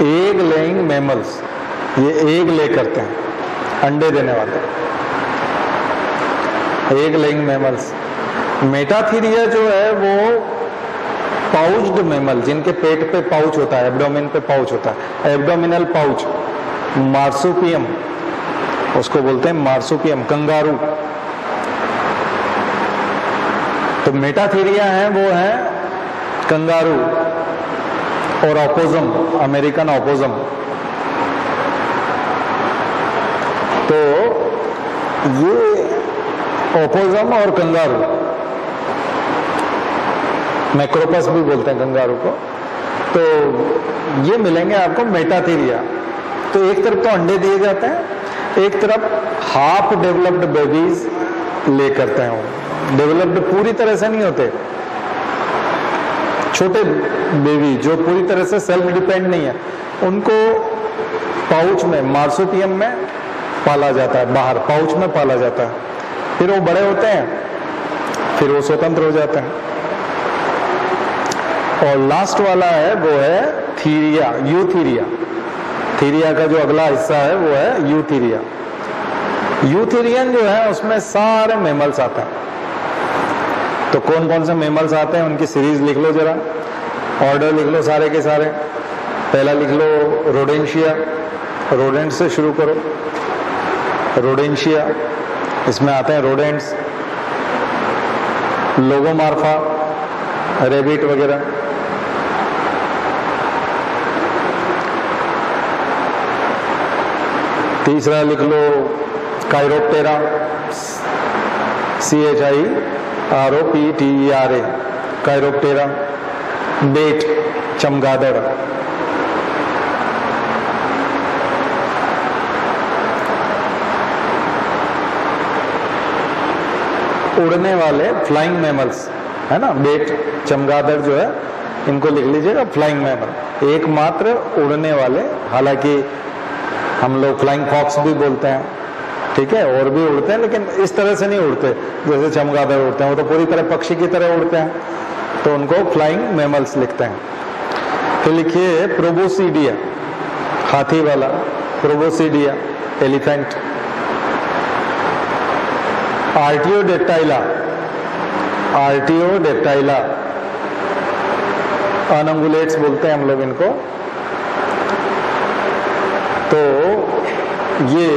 एग लेइंग मैमल्स। ये एग ले करते हैं, अंडे देने वाले, एग लेइंग मैमल्स। मेटाथीरिया जो है वो पाउच्ड मैमल, जिनके पेट पे पाउच होता है, एब्डोमेन पे पाउच होता है, एब्डोमिनल पाउच, मार्सुपियम उसको बोलते हैं, मार्सुपियम, कंगारू। तो मेटाथीरिया है वो है कंगारू और ओपोजम, अमेरिकन ओपोजम। तो ये ओपोजम और कंगारू, मैक्रोपस भी बोलते हैं कंगारू को, तो ये मिलेंगे आपको मेटाथीरिया। तो एक तरफ तो अंडे दिए जाते हैं, एक तरफ हाफ डेवलप्ड बेबीज ले करते हैं। वो डेवलप्ड पूरी तरह से नहीं होते, छोटे बेबी जो पूरी तरह से सेल्फ डिपेंड नहीं है, उनको पाउच में, मार्सुपियम में पाला जाता है, बाहर पाउच में पाला जाता है। फिर वो बड़े होते हैं, फिर वो स्वतंत्र हो जाते हैं। और लास्ट वाला है वो है थीरिया, यूथीरिया। थीरिया का जो अगला हिस्सा है वो है यूथीरिया। यूथीरियन जो है उसमें सारे मैमल्स आते हैं। तो कौन कौन से मैमल्स आते हैं उनकी सीरीज लिख लो जरा, ऑर्डर लिख लो सारे के सारे। पहला लिख लो रोडेंशिया, रोडेंट से शुरू करो, रोडेंशिया, इसमें आते हैं रोडेंट्स, लोगोमार्फा, रेबिट वगैरह। तीसरा लिख लो काइरोप्टेरा, CHIROPTERA, काइरोप्टेरा। बेट, चमगादड़। उड़ने वाले फ्लाइंग मैमल्स है ना, बेट, चमगादड़ जो है इनको लिख लीजिएगा फ्लाइंग मैमल, एकमात्र उड़ने वाले। हालांकि हम लोग फ्लाइंग फॉक्स भी बोलते हैं, ठीक है, और भी उड़ते हैं, लेकिन इस तरह से नहीं उड़ते जैसे चमगादड़ उड़ते हैं, वो तो पूरी तरह पक्षी की तरह उड़ते हैं, तो उनको फ्लाइंग मैमल्स लिखते हैं। फिर लिखिए प्रोबोसीडिया, हाथी वाला, प्रोबोसीडिया, एलिफेंट। आर्टियोडेक्टाइला, आर्टियोडेक्टाइला, अनंगुलेट्स बोलते हैं हम लोग इनको। तो ये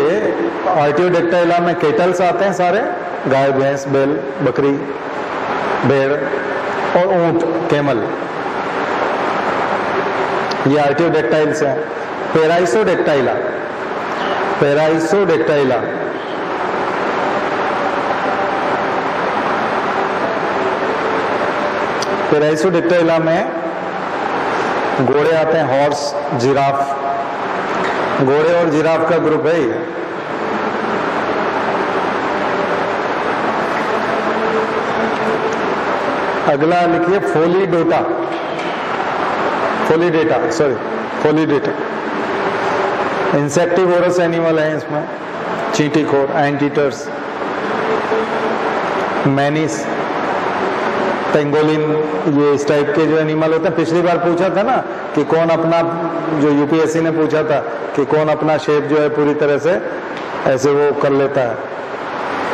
आर्टियोडेक्टाइला में केटल्स आते हैं सारे, गाय, भैंस, बैल, बकरी, भेड़ और ऊंट, कैमल, ये आर्टियोडेक्टाइल्स हैं। पेराइसोडेक्टाइला, पेराइसोडेक्टाइला, पेराइसोडेक्टाइला में घोड़े आते हैं, हॉर्स, जिराफ, घोड़े और जिराफ का ग्रुप है ये। अगला लिखिए फोलीडोटा, फोलीडेटा, सॉरी फोलीडेटा, इंसेक्टिवोरस एनिमल है इसमें, चींटीखोर, एंटीटर्स, मैनिस, पेंगोलिन, ये इस टाइप के जो एनिमल होते हैं। पिछली बार पूछा था ना कि कौन अपना, जो यूपीएससी ने पूछा था कि कौन अपना शेप जो है पूरी तरह से ऐसे वो कर लेता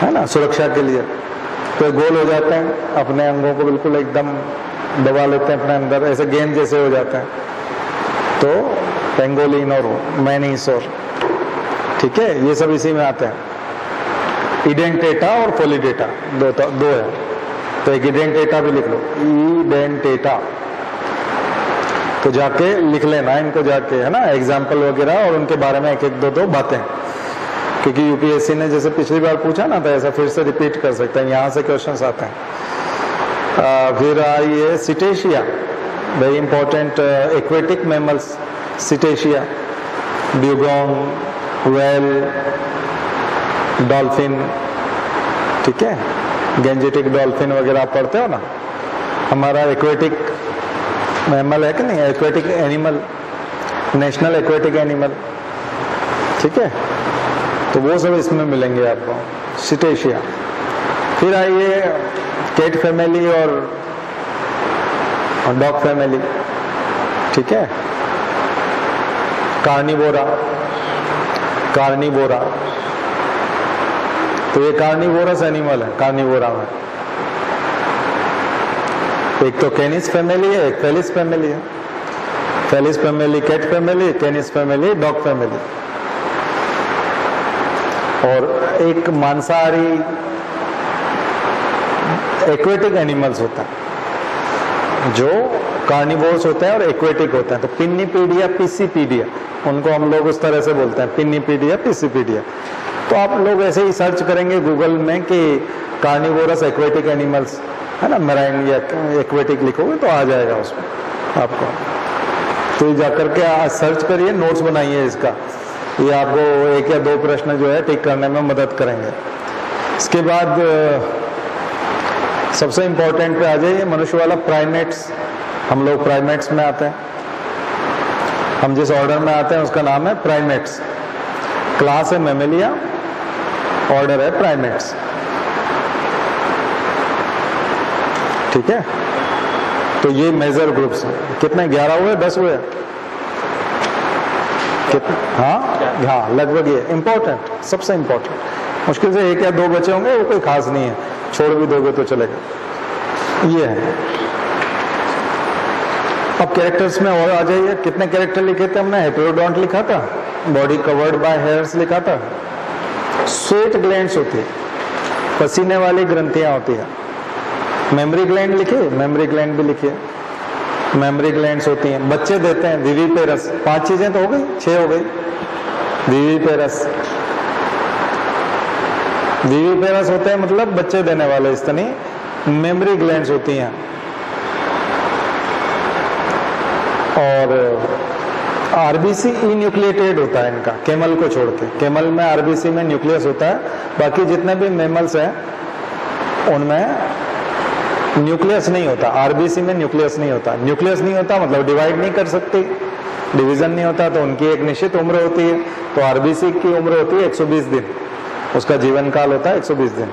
है ना, सुरक्षा के लिए, तो गोल हो जाते हैं, अपने अंगों को बिल्कुल एकदम दबा लेते हैं अपने अंदर, ऐसे गेंद जैसे हो जाते हैं। तो पेंगोलिन और मैनिस, और ठीक है, ये सब इसी में आते हैं। इडेंटेटा और पोलिडेटा दो है, तो एक इडेंटेटा भी लिख लो, इडेंटेटा। तो जाके लिख लेना इनको जाके, है ना, एग्जाम्पल वगैरह और उनके बारे में एक एक दो बातें, क्योंकि यूपीएससी ने जैसे पिछली बार पूछा ना, तो ऐसा फिर से रिपीट कर सकते हैं, यहाँ से क्वेश्चंस आते हैं। फिर आइए cetacea, very important, aquatic mammals, cetacea, dugong, whale, dolphin, ठीक है, गेंजेटिक डॉल्फिन वगैरह आप पढ़ते हो ना। हमारा एक्वेटिक मैमल है कि नहीं, aquatic animal, national aquatic animal ठीक है, तो वो सब इसमें मिलेंगे आपको, सिटेशिया। फिर आइए कैट फैमिली और डॉग फैमिली, ठीक है। कार्निवोरा, कार्निवोरा, तो ये कार्निवोरस एनिमल है। कार्निवोरा में एक तो कैनिस फैमिली है, एक फेलिस फैमिली है। Felis family cat family, canis family dog family. और एक मांसाहारी एक्वेटिक एनिमल्स होता है, जो कार्निवोर्स होते हैं और एक्वेटिक होते हैं। तो पिन्नीपीडिया, पिसीपीडिया, उनको हम लोग उस तरह से बोलते हैं, पिन्नीपीडिया, पिसीपीडिया। तो आप लोग ऐसे ही सर्च करेंगे गूगल में कि कार्निवोरस एक्वेटिक एनिमल्स, है ना, मैराइन या एक्वेटिक लिखोगे तो आ जाएगा उसमें आपको। तो जाकर के आज सर्च करिए, नोट्स बनाइए इसका, ये आपको 1 या 2 प्रश्न जो है टिक करने में मदद करेंगे। इसके बाद सबसे इंपॉर्टेंट पे आ जाइए, मनुष्य वाला प्राइमेट्स। हम लोग प्राइमेट्स में आते हैं, हम जिस ऑर्डर में आते हैं उसका नाम है प्राइमेट्स। क्लास है मैमेलिया, ऑर्डर है प्राइमेट्स, ठीक है। तो ये मेजर ग्रुप्स हैं। कितने, 11 हुए, 10 हुए? कितने? हाँ, लगभग ये इंपॉर्टेंट, सबसे इंपॉर्टेंट। मुश्किल से 1 या 2 बचे होंगे, वो कोई खास नहीं है, छोड़ भी दोगे तो चलेगा। ये है। अब कैरेक्टर्स में और आ जाइए। कितने कैरेक्टर लिखे थे हमने? हेटेरोडोंट लिखा था, बॉडी कवर्ड बाय हेयर्स लिखा था, स्वेट ग्लैंड्स होती है, पसीने वाली ग्रंथियां होती है। मेमोरी ग्लैंड लिखिए, मेमोरी ग्लैंड भी लिखिए, मेमोरी ग्लैंड्स होती हैं। बच्चे देते हैं, विविपेरस। 5 चीजें तो हो गई, 6 हो गई। विविपेरस, विविपेरस होते हैं मतलब बच्चे देने वाले स्तनी। मेमोरी ग्लैंड्स होती हैं। और आरबीसी इन्यूक्लिएटेड होता है इनका, कैमल को छोड़ के। कैमल में आरबीसी में न्यूक्लियस होता है, बाकी जितने भी मेमल्स हैं उनमें न्यूक्लियस नहीं होता। आरबीसी में न्यूक्लियस नहीं होता। न्यूक्लियस नहीं होता मतलब डिवाइड नहीं कर सकती, डिवीजन नहीं होता, तो उनकी एक निश्चित उम्र होती है। तो आरबीसी की उम्र होती है 120 दिन, उसका जीवन काल होता है 120 दिन,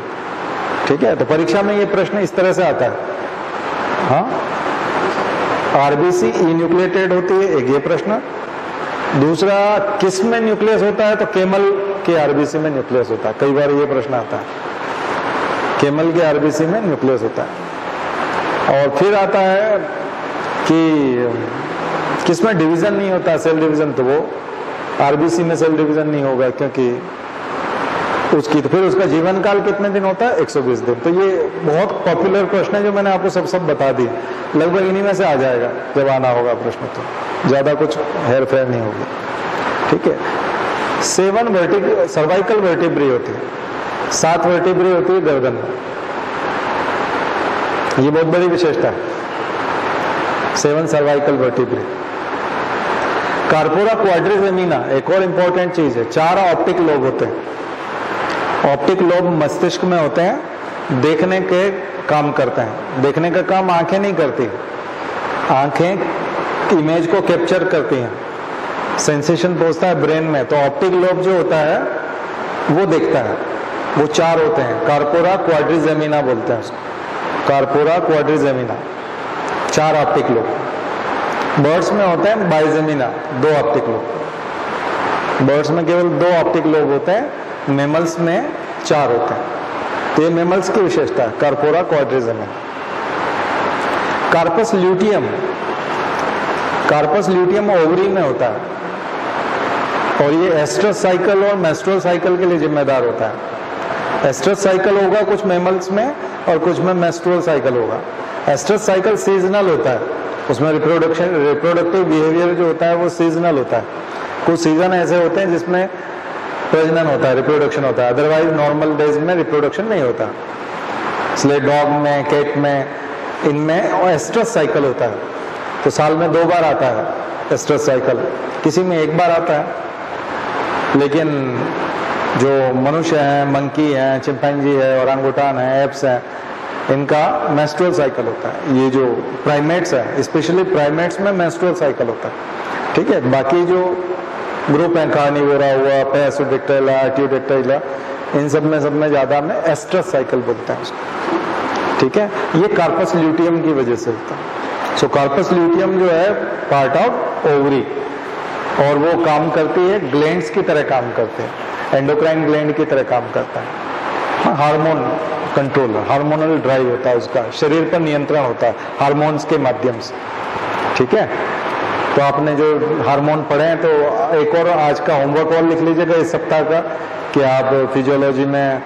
ठीक है। तो परीक्षा में ये प्रश्न इस तरह से आता है। हाँ, आरबीसी इन्यूक्लिएटेड होती है, एक ये प्रश्न। दूसरा, किस में न्यूक्लियस होता है? तो केमल के आरबीसी में न्यूक्लियस होता है। कई बार ये प्रश्न आता है, केमल के आरबीसी में न्यूक्लियस होता है। और फिर आता है कि किसमें डिवीजन नहीं होता, सेल डिवीजन, तो वो आरबीसी में सेल डिवीजन नहीं होगा, क्योंकि उसकी तो फिर उसका जीवन काल कितने दिन होता है? 120 दिन। तो ये बहुत पॉपुलर प्रश्न है जो मैंने आपको सब बता दी। लगभग इन्हीं में से आ जाएगा जब आना होगा प्रश्न, तो ज्यादा कुछ हेर फेर नहीं होगी, ठीक है। 7 सर्वाइकल वर्टिब्री होती है, 7 वर्टिब्री होती है गर्दन में। ये बहुत बड़ी विशेषता है, 7 सर्वाइकल वर्टिब्री। कार्पोरा क्वाड्रिजेमिना एक और इंपॉर्टेंट चीज है। 4 ऑप्टिक लोब होते हैं। ऑप्टिक लोब मस्तिष्क में होते हैं, देखने के काम करते हैं। देखने का काम आंखें नहीं करती, आंखें इमेज को कैप्चर करती हैं, सेंसेशन पहुंचता है ब्रेन में। तो ऑप्टिक लोब जो होता है वो देखता है। वो 4 होते हैं, कार्पोरा क्वाड्रिजेमिना बोलते हैं उसको, corpora quadrigemina, 4 optic lobe. Birds में होते हैं बाइजेमिना, 2 ऑप्टिक लोब। बर्ड्स में केवल 2 ऑप्टिक लोब होते हैं, मेमल्स में 4 होते हैं। तो ये मेमल्स की विशेषता है, corpora quadrigemina. Corpus luteum, corpus luteum ovary में होता है, और ये एस्ट्रस साइकिल और मेंस्ट्रुअल साइकिल के लिए जिम्मेदार होता है। एस्ट्रस साइकिल होगा कुछ मेमल्स में और कुछ में मेंस्ट्रुअल साइकिल होगा। एस्ट्रस साइकिल सीजनल होता है, उसमें रिप्रोडक्टिव बिहेवियर जो होता है वो सीजनल होता है। कुछ सीजन ऐसे होते हैं जिसमें प्रजनन होता है, रिप्रोडक्शन होता है, अदरवाइज नॉर्मल डेज में रिप्रोडक्शन नहीं होता। इसलिए डॉग में, कैट में, इनमें एस्ट्रस साइकिल होता है। तो साल में 2 बार आता है एस्ट्रस साइकिल, किसी में 1 बार आता है। लेकिन जो मनुष्य हैं, मंकी हैं, चिंपैंजी है, ओरांगुटान है, एप्स हैं, इनका मेंस्ट्रुअल साइकिल होता है। ये जो प्राइमेट्स है, स्पेशली प्राइमेट्स में मेंस्ट्रुअल साइकिल होता है, ठीक है। बाकी जो ग्रुप है, कार्निवोरा हुआ, पैरासोडेक्टाइला, आर्टियोडेक्टाइला, इन सब में ज़्यादा में एस्ट्रस साइकिल बोलते हैं उसको, ठीक है। ये कार्पस ल्यूटियम की वजह से होता है। सो कार्पस ल्यूटियम जो है पार्ट ऑफ ओवरी, और वो काम करती है ग्लैंड्स की तरह काम करते हैं, एंडोक्राइन ग्लैंड की तरह काम करता है। हार्मोन कंट्रोल, हार्मोनल ड्राइव होता है उसका, शरीर पर नियंत्रण होता है हार्मोन्स के माध्यम से, ठीक है। तो आपने जो हार्मोन पढ़े हैं, तो एक और आज का होमवर्क और लिख लीजिएगा इस सप्ताह का, कि आप फिजियोलॉजी में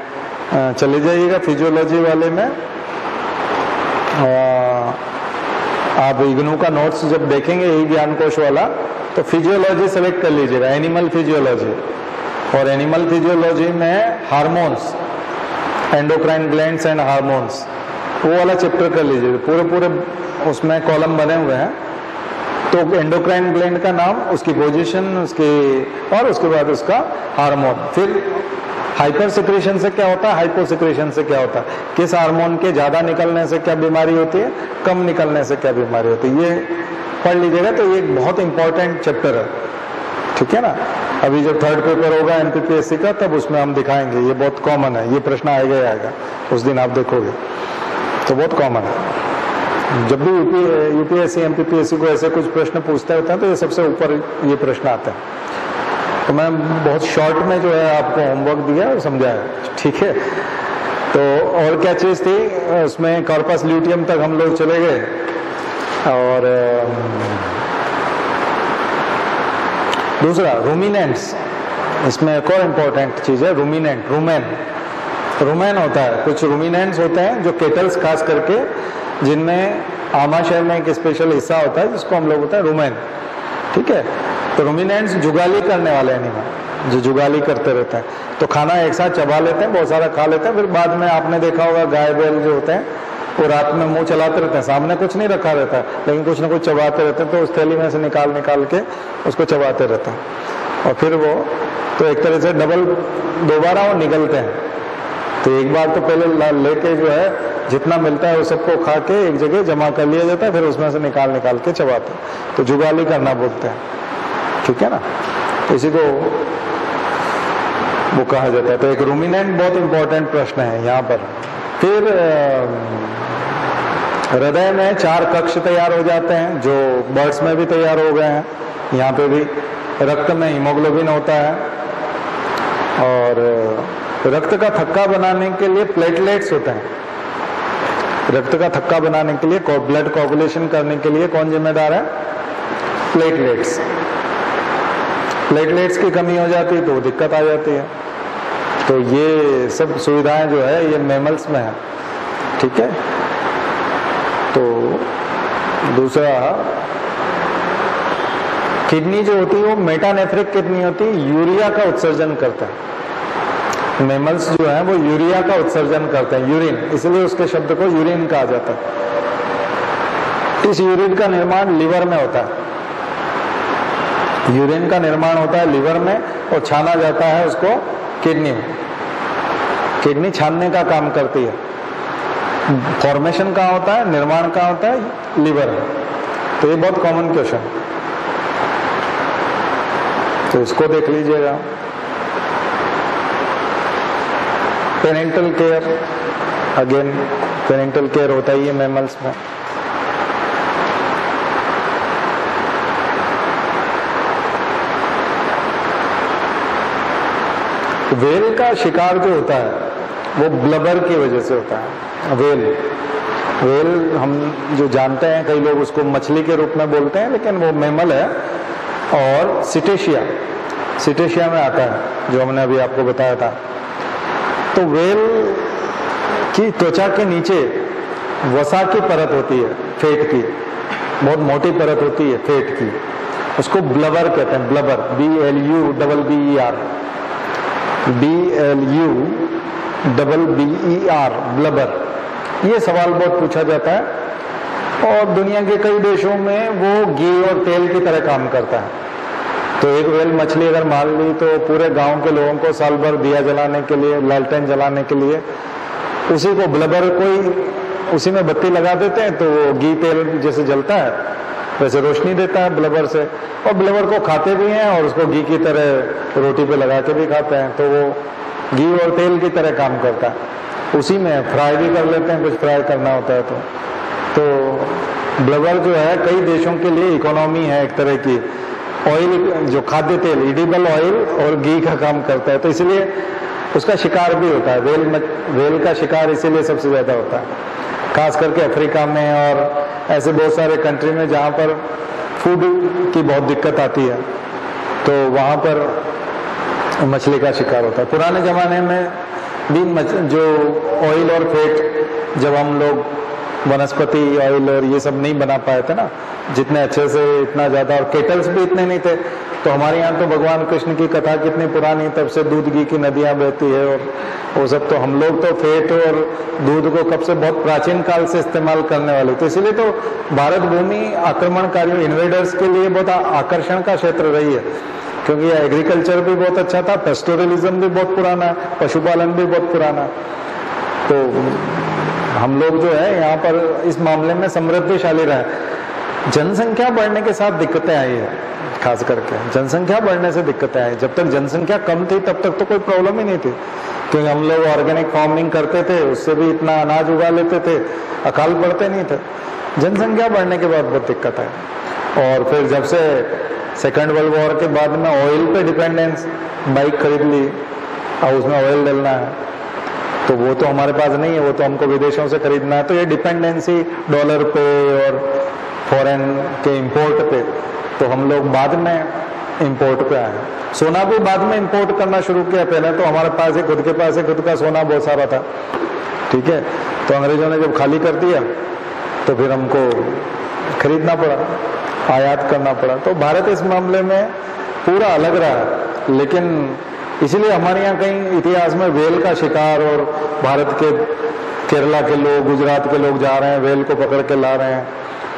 चले जाइएगा। फिजियोलॉजी वाले में आप इग्नू का नोट्स जब देखेंगे यही ज्ञान कोश वाला, तो फिजियोलॉजी सेलेक्ट कर लीजिएगा, एनिमल फिजियोलॉजी। और एनिमल फिजियोलॉजी में hormones, endocrine glands and hormones, वो वाला चैप्टर कर लीजिए। पूरे उसमें कॉलम बने हुए हैं। तो एंडोक्राइन ग्लैंड का नाम, उसकी पोजीशन, उसकी, और उसके बाद उसका हार्मोन। फिर हाइपर सिक्रेशन से क्या होता है, हाइपो सिक्रेशन से क्या होता है, किस हार्मोन के ज्यादा निकलने से क्या बीमारी होती है, कम निकलने से क्या बीमारी होती है, ये पढ़ लीजिएगा। तो ये एक बहुत इंपॉर्टेंट चैप्टर है, ठीक है ना। अभी जब थर्ड पेपर होगा एमपीपीएससी का, तब उसमें हम दिखाएंगे। ये बहुत कॉमन है, ये प्रश्न आएगा ही आएगा, उस दिन आप देखोगे, तो बहुत कॉमन है। जब भी यूपीएससी एमपीपीएससी को ऐसे कुछ प्रश्न पूछते होते हैं, तो ये सबसे ऊपर ये प्रश्न आते हैं। तो मैं बहुत शॉर्ट में जो है आपको होमवर्क दिया और समझाया, ठीक है। तो और क्या चीज़ थी उसमें, कार्पस ल्यूटियम तक हम लोग चले गए। और दूसरा रूमिनेंट्स, इसमें एक और इम्पोर्टेंट चीज़ है रूमिनेंट, रूमेन होता है। कुछ रूमिनेंट्स होते हैं जो केटल्स खास करके, जिनमें आमाशय में एक स्पेशल हिस्सा होता है जिसको हम लोग होता है रूमेन, ठीक है। तो रूमिनेंट्स जुगाली करने वाले एनिमल, जो जुगाली करते रहते हैं। तो खाना एक साथ चबा लेते हैं, बहुत सारा खा लेते हैं, फिर बाद में आपने देखा होगा गाय बैल जो होते हैं वो रात में मुंह चलाते रहते हैं, सामने कुछ नहीं रखा रहता है, लेकिन कुछ ना कुछ चबाते रहते हैं। तो उस थैली में से निकाल के उसको चबाते रहते हैं, और फिर वो तो एक तरह से डबल दोबारा वो निकलते हैं। तो एक बार तो पहले लेके जो है जितना मिलता है वो सबको खा के एक जगह जमा कर लिया जाता है, फिर उसमें से निकाल के चबाते हैं। तो जुगाली करना बोलते हैं, ठीक है ना। तो इसी को वो कहा जाता है। तो एक रूमिनेंट बहुत इंपॉर्टेंट प्रश्न है यहाँ पर। फिर हृदय में 4 कक्ष तैयार हो जाते हैं, जो बर्ड्स में भी तैयार हो गए हैं। यहाँ पे भी रक्त में हीमोग्लोबिन होता है, और रक्त का थक्का बनाने के लिए प्लेटलेट्स होते हैं। रक्त का थक्का बनाने के लिए, ब्लड कोगुलेशन करने के लिए कौन जिम्मेदार है, प्लेटलेट्स। प्लेटलेट्स की कमी हो जाती है तो दिक्कत आ जाती है। तो ये सब सुविधाएं जो है ये मैमल्स में है, ठीक है। तो दूसरा, किडनी जो होती है वो मेटानेफ्रिक किडनी होती है, यूरिया का उत्सर्जन करता है। मैमल्स जो है वो यूरिया का उत्सर्जन करते हैं, यूरिन, इसलिए उसके शब्द को यूरिन कहा जाता है। इस यूरिन का निर्माण लिवर में होता है। यूरिन का निर्माण होता है लिवर में, और छाना जाता है उसको किडनी में। किडनी छानने का काम करती है। फॉर्मेशन कहाँ होता है, निर्माण कहाँ होता है, लिवर में। तो ये बहुत कॉमन क्वेश्चन, तो इसको देख लीजिएगा। Parental care, again parental care होता ही है मैमल्स में। व्हेल का शिकार जो होता है वो ब्लबर की वजह से होता है। व्हेल हम जो जानते हैं, कई लोग उसको मछली के रूप में बोलते हैं, लेकिन वो मैमल है। और सिटेशिया में आता है, जो हमने अभी आपको बताया था। तो व्हेल की त्वचा के नीचे वसा की परत होती है, फेट की, बहुत मोटी परत होती है फेट की, उसको ब्लबर कहते हैं। Blubber, BLUBBER, BLUBBER, blubber. ये सवाल बहुत पूछा जाता है, और दुनिया के कई देशों में वो घी और तेल की तरह काम करता है। तो एक व्हेल मछली अगर मार ली तो पूरे गांव के लोगों को साल भर दिया जलाने के लिए, लालटेन जलाने के लिए, उसी को ब्लबर, कोई उसी में बत्ती लगा देते हैं, तो वो घी तेल जैसे जलता है, वैसे रोशनी देता है ब्लबर से, और ब्लबर को खाते भी हैं और उसको घी की तरह रोटी पे लगा के भी खाते हैं, तो वो घी और तेल की तरह काम करता है। उसी में फ्राई भी कर लेते हैं, कुछ फ्राई करना होता है तो ब्लबर जो है कई देशों के लिए इकोनॉमी है एक तरह की। ऑयल जो खाद्य तेल, एडिबल ऑयल और घी का काम करता है, तो इसलिए उसका शिकार भी होता है। वेल का शिकार इसीलिए सबसे ज्यादा होता है, खास करके अफ्रीका में और ऐसे बहुत सारे कंट्री में जहाँ पर फूड की बहुत दिक्कत आती है, तो वहाँ पर मछली का शिकार होता है। पुराने जमाने में भी जो ऑयल और फैट, जब हम लोग वनस्पति ऑयल और ये सब नहीं बना पाए थे ना जितने अच्छे से, इतना ज्यादा, और केटल्स भी इतने नहीं थे, तो हमारे यहाँ तो भगवान कृष्ण की कथा कितनी पुरानी, तब से दूध घी की नदियां बहती है, और वो सब तो हम लोग तो फैट और दूध को कब से बहुत प्राचीन काल से इस्तेमाल करने वाले, तो इसलिए तो भारत भूमि आक्रमणकारियों, इन्वेडर्स के लिए बहुत आकर्षण का क्षेत्र रही है, क्योंकि एग्रीकल्चर भी बहुत अच्छा था, पेस्टोरलिज्म भी बहुत पुराना है, पशुपालन भी बहुत पुराना, तो हम लोग जो है यहाँ पर इस मामले में समृद्धशाली रहे। जनसंख्या बढ़ने के साथ दिक्कतें आई है, खास करके जनसंख्या बढ़ने से दिक्कतें आई। जब तक जनसंख्या कम थी तब तक तो कोई प्रॉब्लम ही नहीं थी, क्योंकि हम लोग ऑर्गेनिक फार्मिंग करते थे, उससे भी इतना अनाज उगा लेते थे, अकाल पड़ते नहीं थे। जनसंख्या बढ़ने के बाद बहुत दिक्कत है। और फिर जब से सेकेंड वर्ल्ड वॉर के बाद में ऑयल पे डिपेंडेंस, बाइक खरीद ली और उसमें ऑयल डलना है, तो वो तो हमारे पास नहीं है, वो तो हमको विदेशों से खरीदना है, तो ये डिपेंडेंसी डॉलर पे और फॉरेन के इंपोर्ट पे, तो हम लोग बाद में इंपोर्ट पे आए। सोना भी बाद में इंपोर्ट करना शुरू किया, पहले तो हमारे पास ही खुद के पास ही खुद का सोना बहुत सारा था, ठीक है, तो अंग्रेजों ने जब खाली कर दिया तो फिर हमको खरीदना पड़ा, आयात करना पड़ा। तो भारत इस मामले में पूरा अलग रहा, लेकिन इसीलिए हमारे यहाँ कहीं इतिहास में वेल का शिकार, और भारत के केरला के लोग, गुजरात के लोग जा रहे हैं, वेल को पकड़ के ला रहे हैं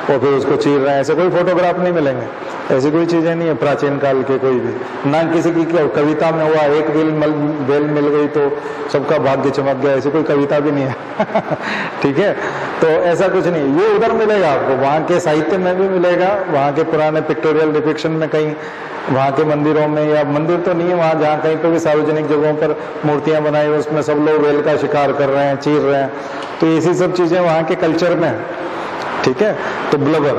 और फिर उसको चीर रहे हैं, ऐसे कोई फोटोग्राफ नहीं मिलेंगे, ऐसी कोई चीजें नहीं है प्राचीन काल के कोई भी, ना किसी की कविता में हुआ एक वेल मिल गई तो सबका भाग्य चमक गया, ऐसी कोई कविता भी नहीं है ठीक है, तो ऐसा कुछ नहीं, ये उधर मिलेगा आपको, वहाँ के साहित्य में भी मिलेगा, वहाँ के पुराने पिक्टोरियल डिपिक्शन में, कहीं वहाँ के मंदिरों में, या मंदिर तो नहीं है वहाँ, जहाँ कहीं पे भी सार्वजनिक जगहों पर मूर्तियां बनाई हुई, उसमें सब लोग वेल का शिकार कर रहे हैं, चीर रहे हैं, तो ऐसी सब चीजें वहाँ के कल्चर में है, ठीक है। तो ब्लबर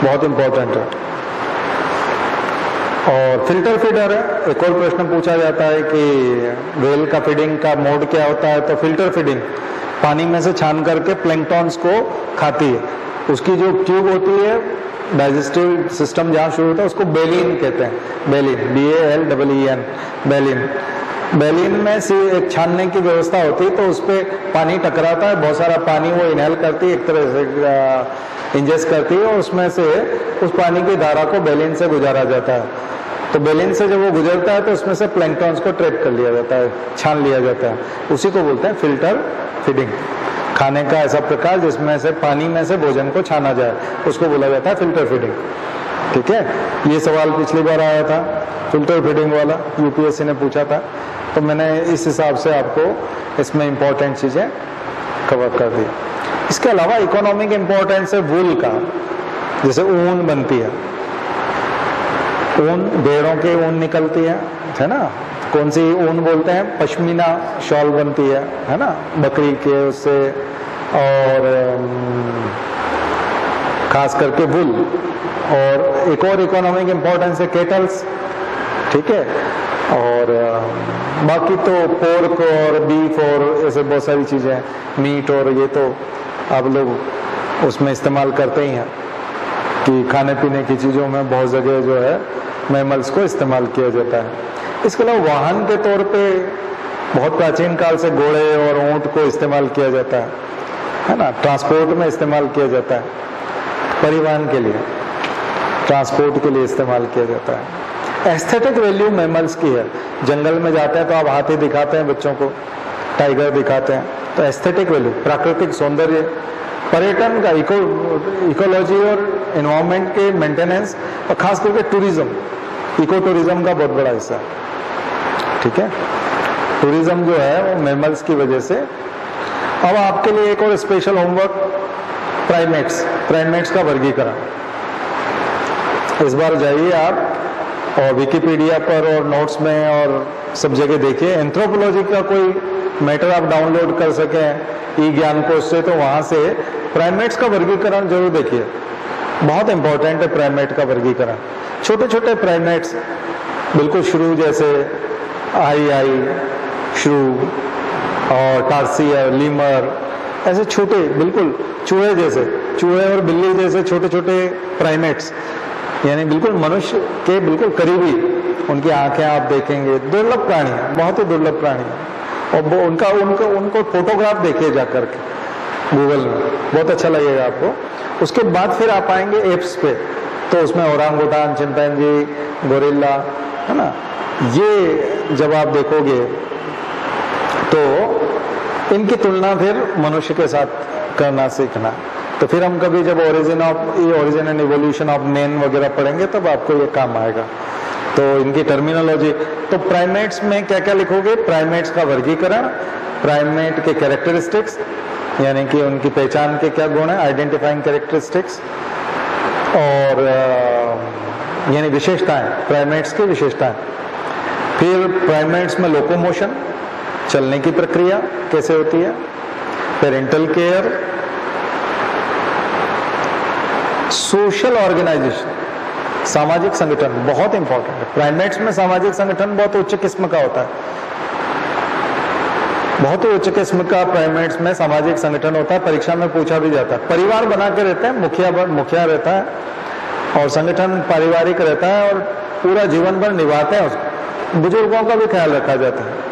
बहुत इंपॉर्टेंट है। और फिल्टर फीडर है, एक और प्रश्न पूछा जाता है कि वेल का फीडिंग का मोड क्या होता है, तो फिल्टर फीडिंग, पानी में से छान करके प्लैंक्टॉन्स को खाती है, उसकी जो ट्यूब होती है, डाइजेस्टिव सिस्टम जहाँ शुरू होता है उसको बेलिन कहते हैं, बेलिन, BALEEN, बेलिन। बेलिन में से एक छानने की व्यवस्था होती है, तो उस पर पानी टकराता है, बहुत सारा पानी वो इनहेल करती है, एक तरह से इंजेस्ट करती है, और उसमें से उस पानी की धारा को बेलिन से गुजारा जाता है। तो बेलिन से जब वो गुजरता है तो उसमें से प्लैंक्टॉन्स को ट्रैप कर लिया जाता है, छान लिया जाता है, उसी को बोलते हैं फिल्टर फीडिंग। खाने का ऐसा प्रकार जिसमें से पानी में से भोजन को छाना जाए, उसको बोला जाता है फिल्टर फीडिंग, ठीक है। ये सवाल पिछली बार आया था, फिल्टर फीडिंग वाला, UPSC ने पूछा था, तो मैंने इस हिसाब से आपको इसमें इंपॉर्टेंट चीजें कवर कर दी। इसके अलावा इकोनॉमिक इंपॉर्टेंस है वूल का, जैसे ऊन बनती है, ऊन भेड़ों की ऊन निकलती है ना, कौन सी ऊन बोलते हैं, पश्मीना शॉल बनती है ना, बकरी के उससे, और खास करके वूल। और एक और इकोनॉमिक इंपॉर्टेंस है केटल्स, ठीक है, और बाकी तो पोर्क और बीफ और ऐसे बहुत सारी चीजें, मीट, और ये तो आप लोग उसमें इस्तेमाल करते ही हैं कि खाने पीने की चीजों में बहुत जगह जो है मैमल्स को इस्तेमाल किया जाता है। इसके अलावा वाहन के तौर पे बहुत प्राचीन काल से घोड़े और ऊंट को इस्तेमाल किया जाता है ना, ट्रांसपोर्ट में इस्तेमाल किया जाता है, परिवहन के लिए, ट्रांसपोर्ट के लिए इस्तेमाल किया जाता है। एस्थेटिक वैल्यू मैमल्स की है, जंगल में जाते हैं तो आप हाथी दिखाते हैं बच्चों को, टाइगर दिखाते हैं, तो एस्थेटिक वैल्यू, प्राकृतिक सौंदर्य, पर्यटन का, इकोलॉजी और एनवायरनमेंट के मेंटेनेंस, और खास करके टूरिज्म, इको टूरिज्म का बहुत बड़ा हिस्सा है, ठीक है। टूरिज्म जो है वो मैमल्स की वजह से। अब आपके लिए एक और स्पेशल होमवर्क, प्राइमेट्स का वर्गीकरण। इस बार जाइए आप और विकिपीडिया पर और नोट्स में और सब जगह देखिए, एंथ्रोपोलॉजी का कोई मैटर आप डाउनलोड कर सकें ई ज्ञान कोश से, तो वहां से प्राइमेट्स का वर्गीकरण जरूर देखिए, बहुत इंपॉर्टेंट है प्राइमेट का वर्गीकरण। छोटे छोटे प्राइमेट्स बिल्कुल श्रू जैसे आई श्रू और टार्सियर, लीमर, ऐसे छोटे बिल्कुल चूहे जैसे, चूहे और बिल्ली जैसे छोटे छोटे प्राइमेट्स, यानी बिल्कुल मनुष्य के बिल्कुल करीबी उनकी आंखें आप देखेंगे। दुर्लभ प्राणी है, बहुत ही दुर्लभ प्राणी है। और वो उनको फोटोग्राफ देखिए जाकर के गूगल में, बहुत अच्छा लगेगा आपको। उसके बाद फिर आप आएंगे एप्स पे, तो उसमें ओरांगुटान, चिंपैंजी, गोरिल्ला, है ना, ये जब आप देखोगे तो इनकी तुलना फिर मनुष्य के साथ करना सीखना। तो फिर हम कभी जब origin and evolution of man वगैरह पढ़ेंगे तब आपको ये काम आएगा। तो इनकी टर्मिनोलॉजी, तो प्राइमेट्स में क्या क्या लिखोगे, प्राइमेट्स का वर्गीकरण, प्राइमेट के कैरेक्टरिस्टिक्स, यानी कि उनकी पहचान के क्या गुण है, आइडेंटिफाइंग कैरेक्टरिस्टिक्स, और यानी विशेषताएं, प्राइमेट्स की विशेषताएं। फिर प्राइमेट्स में लोकोमोशन, चलने की प्रक्रिया कैसे होती है, पेरेंटल केयर, सोशल ऑर्गेनाइजेशन, सामाजिक संगठन बहुत इंपॉर्टेंट है। प्राइमेट्स में सामाजिक संगठन बहुत उच्च किस्म का होता है, बहुत ही उच्च किस्म का प्राइमेट्स में सामाजिक संगठन होता है, परीक्षा में पूछा भी जाता है। परिवार बना के रहते हैं, मुखिया रहता है और संगठन पारिवारिक रहता है और पूरा जीवन भर निभाते हैं उसको। बुजुर्गों का भी ख्याल रखा जाता है।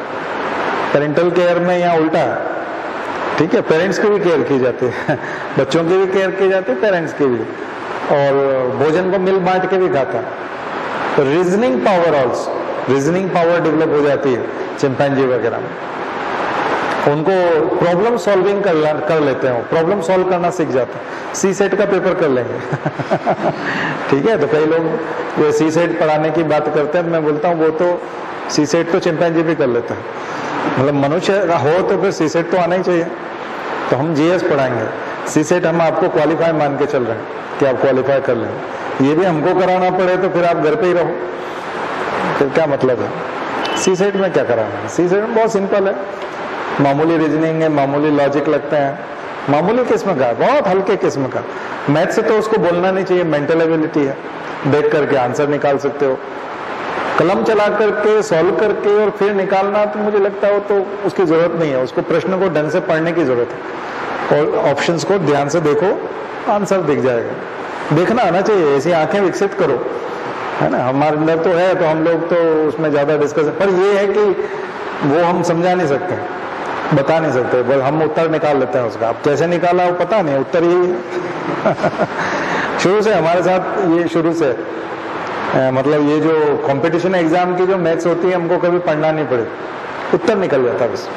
पेरेंटल केयर में यहाँ उल्टा है, ठीक है, पेरेंट्स की भी केयर की जाती है बच्चों की भी केयर की जाती है, पेरेंट्स की भी, और भोजन को मिल बांट के भी खाता है। तो reasoning power also, reasoning power develop हो जाती है चिंपैंजी वगैरह में। उनको प्रॉब्लम सॉल्विंग कर लेते हैं, प्रॉब्लम सॉल्व करना सीख जाते हैं। सी सेट का पेपर कर लेंगे ठीक है। तो कई लोग वो सी सेट पढ़ाने की बात करते हैं, मैं बोलता हूँ वो तो सी सेट तो चिंपैंजी भी कर लेता है, मतलब मनुष्य हो तो फिर सी सेट तो आना ही चाहिए। तो हम जीएस पढ़ाएंगे, सी सेट हम आपको क्वालिफाई मान के चल रहे हैं कि आप क्वालिफाई कर लें। ये भी हमको कराना पड़े तो फिर आप घर पे ही रहो, फिर क्या मतलब है। सी सेट में क्या कराना है, सी सेट में बहुत सिंपल है, मामूली रीजनिंग है, मामूली लॉजिक लगते हैं, मामूली किस्म का, बहुत हल्के किस्म का। मैथ से तो उसको बोलना नहीं चाहिए, मेंटल एबिलिटी है, देख करके आंसर निकाल सकते हो। कलम चला करके सॉल्व करके और फिर निकालना तो मुझे लगता है तो उसकी जरूरत नहीं है। उसको प्रश्न को ढंग से पढ़ने की जरूरत है और ऑप्शंस को ध्यान से देखो, आंसर दिख जाएगा। देखना आना चाहिए, ऐसी आंखें विकसित करो, है ना। हमारे अंदर तो है, तो हम लोग तो उसमें ज्यादा डिस्कस, पर ये है कि वो हम समझा नहीं सकते, बता नहीं सकते, बस हम उत्तर निकाल लेते हैं उसका। अब कैसे निकाला वो पता नहीं, उत्तर यही है शुरू से हमारे साथ ये शुरू से मतलब ये जो कंपटीशन एग्जाम की जो मैथ्स होती है हमको कभी पढ़ना नहीं पड़े, उत्तर निकल जाता बस,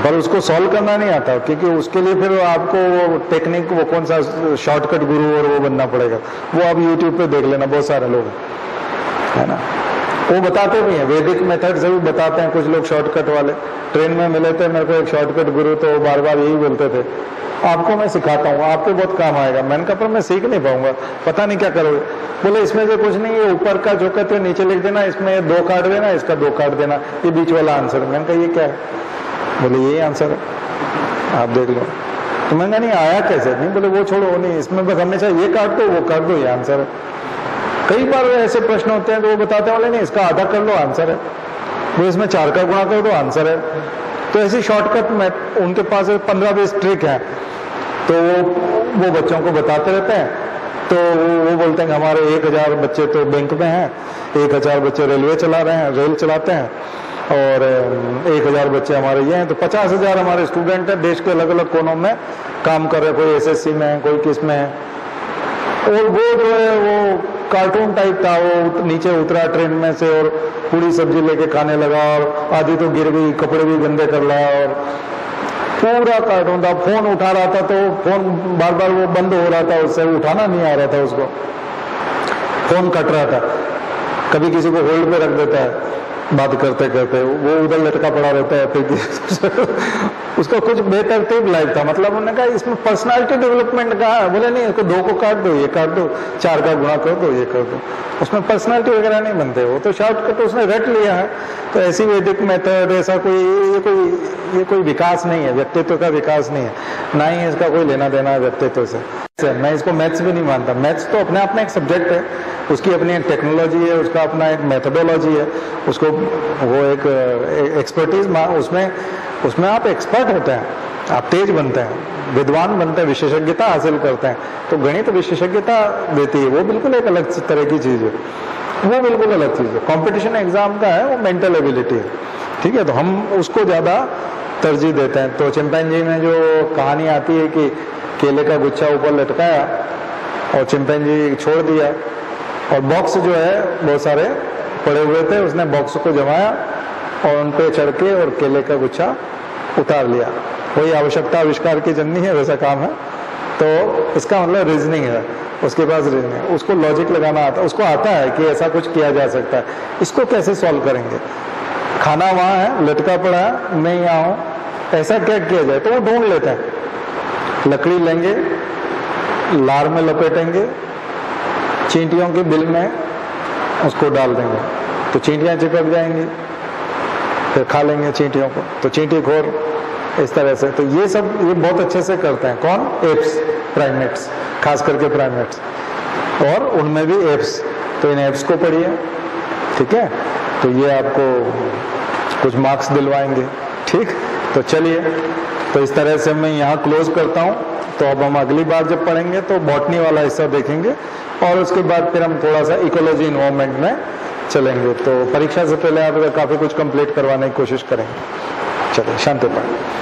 पर उसको सॉल्व करना नहीं आता, क्योंकि उसके लिए फिर आपको वो टेक्निक, वो कौन सा शॉर्टकट गुरु और वो बनना पड़ेगा। वो आप यूट्यूब पे देख लेना, बहुत सारे लोग है ना, वो बताते भी हैं, वैदिक मेथड से भी बताते हैं कुछ लोग शॉर्टकट वाले। ट्रेन में मिले थे मेरे को एक शॉर्टकट गुरु, तो बार बार यही बोलते थे, आपको मैं सिखाता हूँ, आपको बहुत काम आएगा। मैंने कहा पर मैं सीख नहीं पाऊंगा, पता नहीं क्या करोगे। बोले इसमें से कुछ नहीं, ये ऊपर का जो कहते हैं नीचे लिख देना, इसमें 2 काट देना, इसका 2 काट देना, ये बीच वाला आंसर। मैंने कहा ये क्या है, बोले यही आंसर है, आप देख लो। तो मैंने कहा नहीं आया कैसे, नहीं बोले वो छोड़ो, नहीं इसमें बस हमेशा ये काट दो, वो काट दो, ये आंसर है। कई बार ऐसे प्रश्न होते हैं तो वो बताते वाले नहीं इसका आधा कर लो, आंसर है, वो इसमें 4 का गुणा कर दो, आंसर है। तो ऐसी शॉर्टकट में उनके पास 15-20 ट्रिक है, तो वो बच्चों को बताते रहते हैं। तो वो बोलते हैं कि हमारे 1000 बच्चे तो बैंक में हैं, 1000 बच्चे रेलवे चला रहे हैं, रेल चलाते हैं, और 1000 बच्चे हमारे ये हैं, तो 50,000 हमारे स्टूडेंट हैं, देश के अलग अलग कोनों में काम कर रहे हैं, कोई एसएससी में है, कोई किस में है। और वो जो है वो कार्टून टाइप था, वो नीचे उतरा ट्रेन में से और पूरी सब्जी लेके खाने लगा, और आधी तो गिर गई, कपड़े भी गंदे कर रहा, और पूरा कार्टून था। फोन उठा रहा था तो फोन बार बार वो बंद हो रहा था, उससे उठाना नहीं आ रहा था उसको, फोन कट रहा था। कभी किसी को होल्ड पे रख देता है बात करते करते, वो उधर लटका पड़ा रहता है, फिर उसका कुछ बेतरतीब लाइफ था। मतलब उन्होंने कहा इसमें पर्सनालिटी डेवलपमेंट कहा है। बोले नहीं, इसको 2 को काट दो, ये काट दो, 4 का गुणा कर दो, ये कर दो। उसमें पर्सनालिटी वगैरह नहीं बनते, वो तो शॉर्टकट उसने रट लिया है। तो ऐसी वैदिक मेथड ऐसा ये कोई विकास नहीं है, व्यक्तित्व का विकास नहीं है, ना ही इसका कोई लेना देना है व्यक्तित्व से। मैं इसको मैथ्स भी नहीं मानता। मैथ्स तो अपने आप में एक सब्जेक्ट है, उसकी अपनी एक टेक्नोलॉजी है, उसका अपना एक मेथोडोलॉजी है, उसको वो एक एक्सपर्टीज उसमें आप एक्सपर्ट होते हैं, आप तेज बनते हैं, विद्वान बनते हैं, विशेषज्ञता हासिल करते हैं। तो गणित विशेषज्ञता देती है, वो बिल्कुल एक अलग तरह की चीज है, वो बिल्कुल अलग चीज है। कंपटीशन एग्जाम का है, वो मेंटल एबिलिटी है, ठीक है। तो हम उसको ज्यादा तरजीह देते हैं। तो चिंपैंजी में जो कहानी आती है कि केले का गुच्छा ऊपर लटकाया और चिंपैंजी छोड़ दिया, और बॉक्स जो है बहुत सारे पड़े हुए थे, उसने बॉक्स को जमाया और उन पे चढ़ के और केले का गुच्छा उतार लिया। वही आवश्यकता आविष्कार की जननी है, वैसा काम है। तो इसका मतलब रीजनिंग है, उसके पास रीजनिंग है, उसको लॉजिक लगाना आता है, उसको आता है कि ऐसा कुछ किया जा सकता है, इसको कैसे सॉल्व करेंगे। खाना वहां है, लटका पड़ा है, मैं यहाँ हूं, ऐसा क्या किया जाए। तो वो ढूंढ लेते हैं, लकड़ी लेंगे, लार में लपेटेंगे, चींटियों के बिल में उसको डाल देंगे, तो चींटियां चिपक जाएंगी, फिर खा लेंगे चींटियों को। तो चींटी खोर इस तरह से। तो ये बहुत अच्छे से करते हैं। कौन? एप्स, प्राइमेट्स, खास करके प्राइमेट्स, और उनमें भी एप्स। तो इन एप्स को पढ़िए, ठीक है। तो ये आपको कुछ मार्क्स दिलवाएंगे, ठीक। तो चलिए, तो इस तरह से मैं यहाँ क्लोज करता हूँ। तो अब हम अगली बार जब पढ़ेंगे तो बॉटनी वाला हिस्सा देखेंगे, और उसके बाद फिर हम थोड़ा सा इकोलॉजी इन्वायरमेंट में चलेंगे। तो परीक्षा से पहले आप काफी कुछ कंप्लीट करवाने की कोशिश करेंगे। चलिए, शांति पाठ।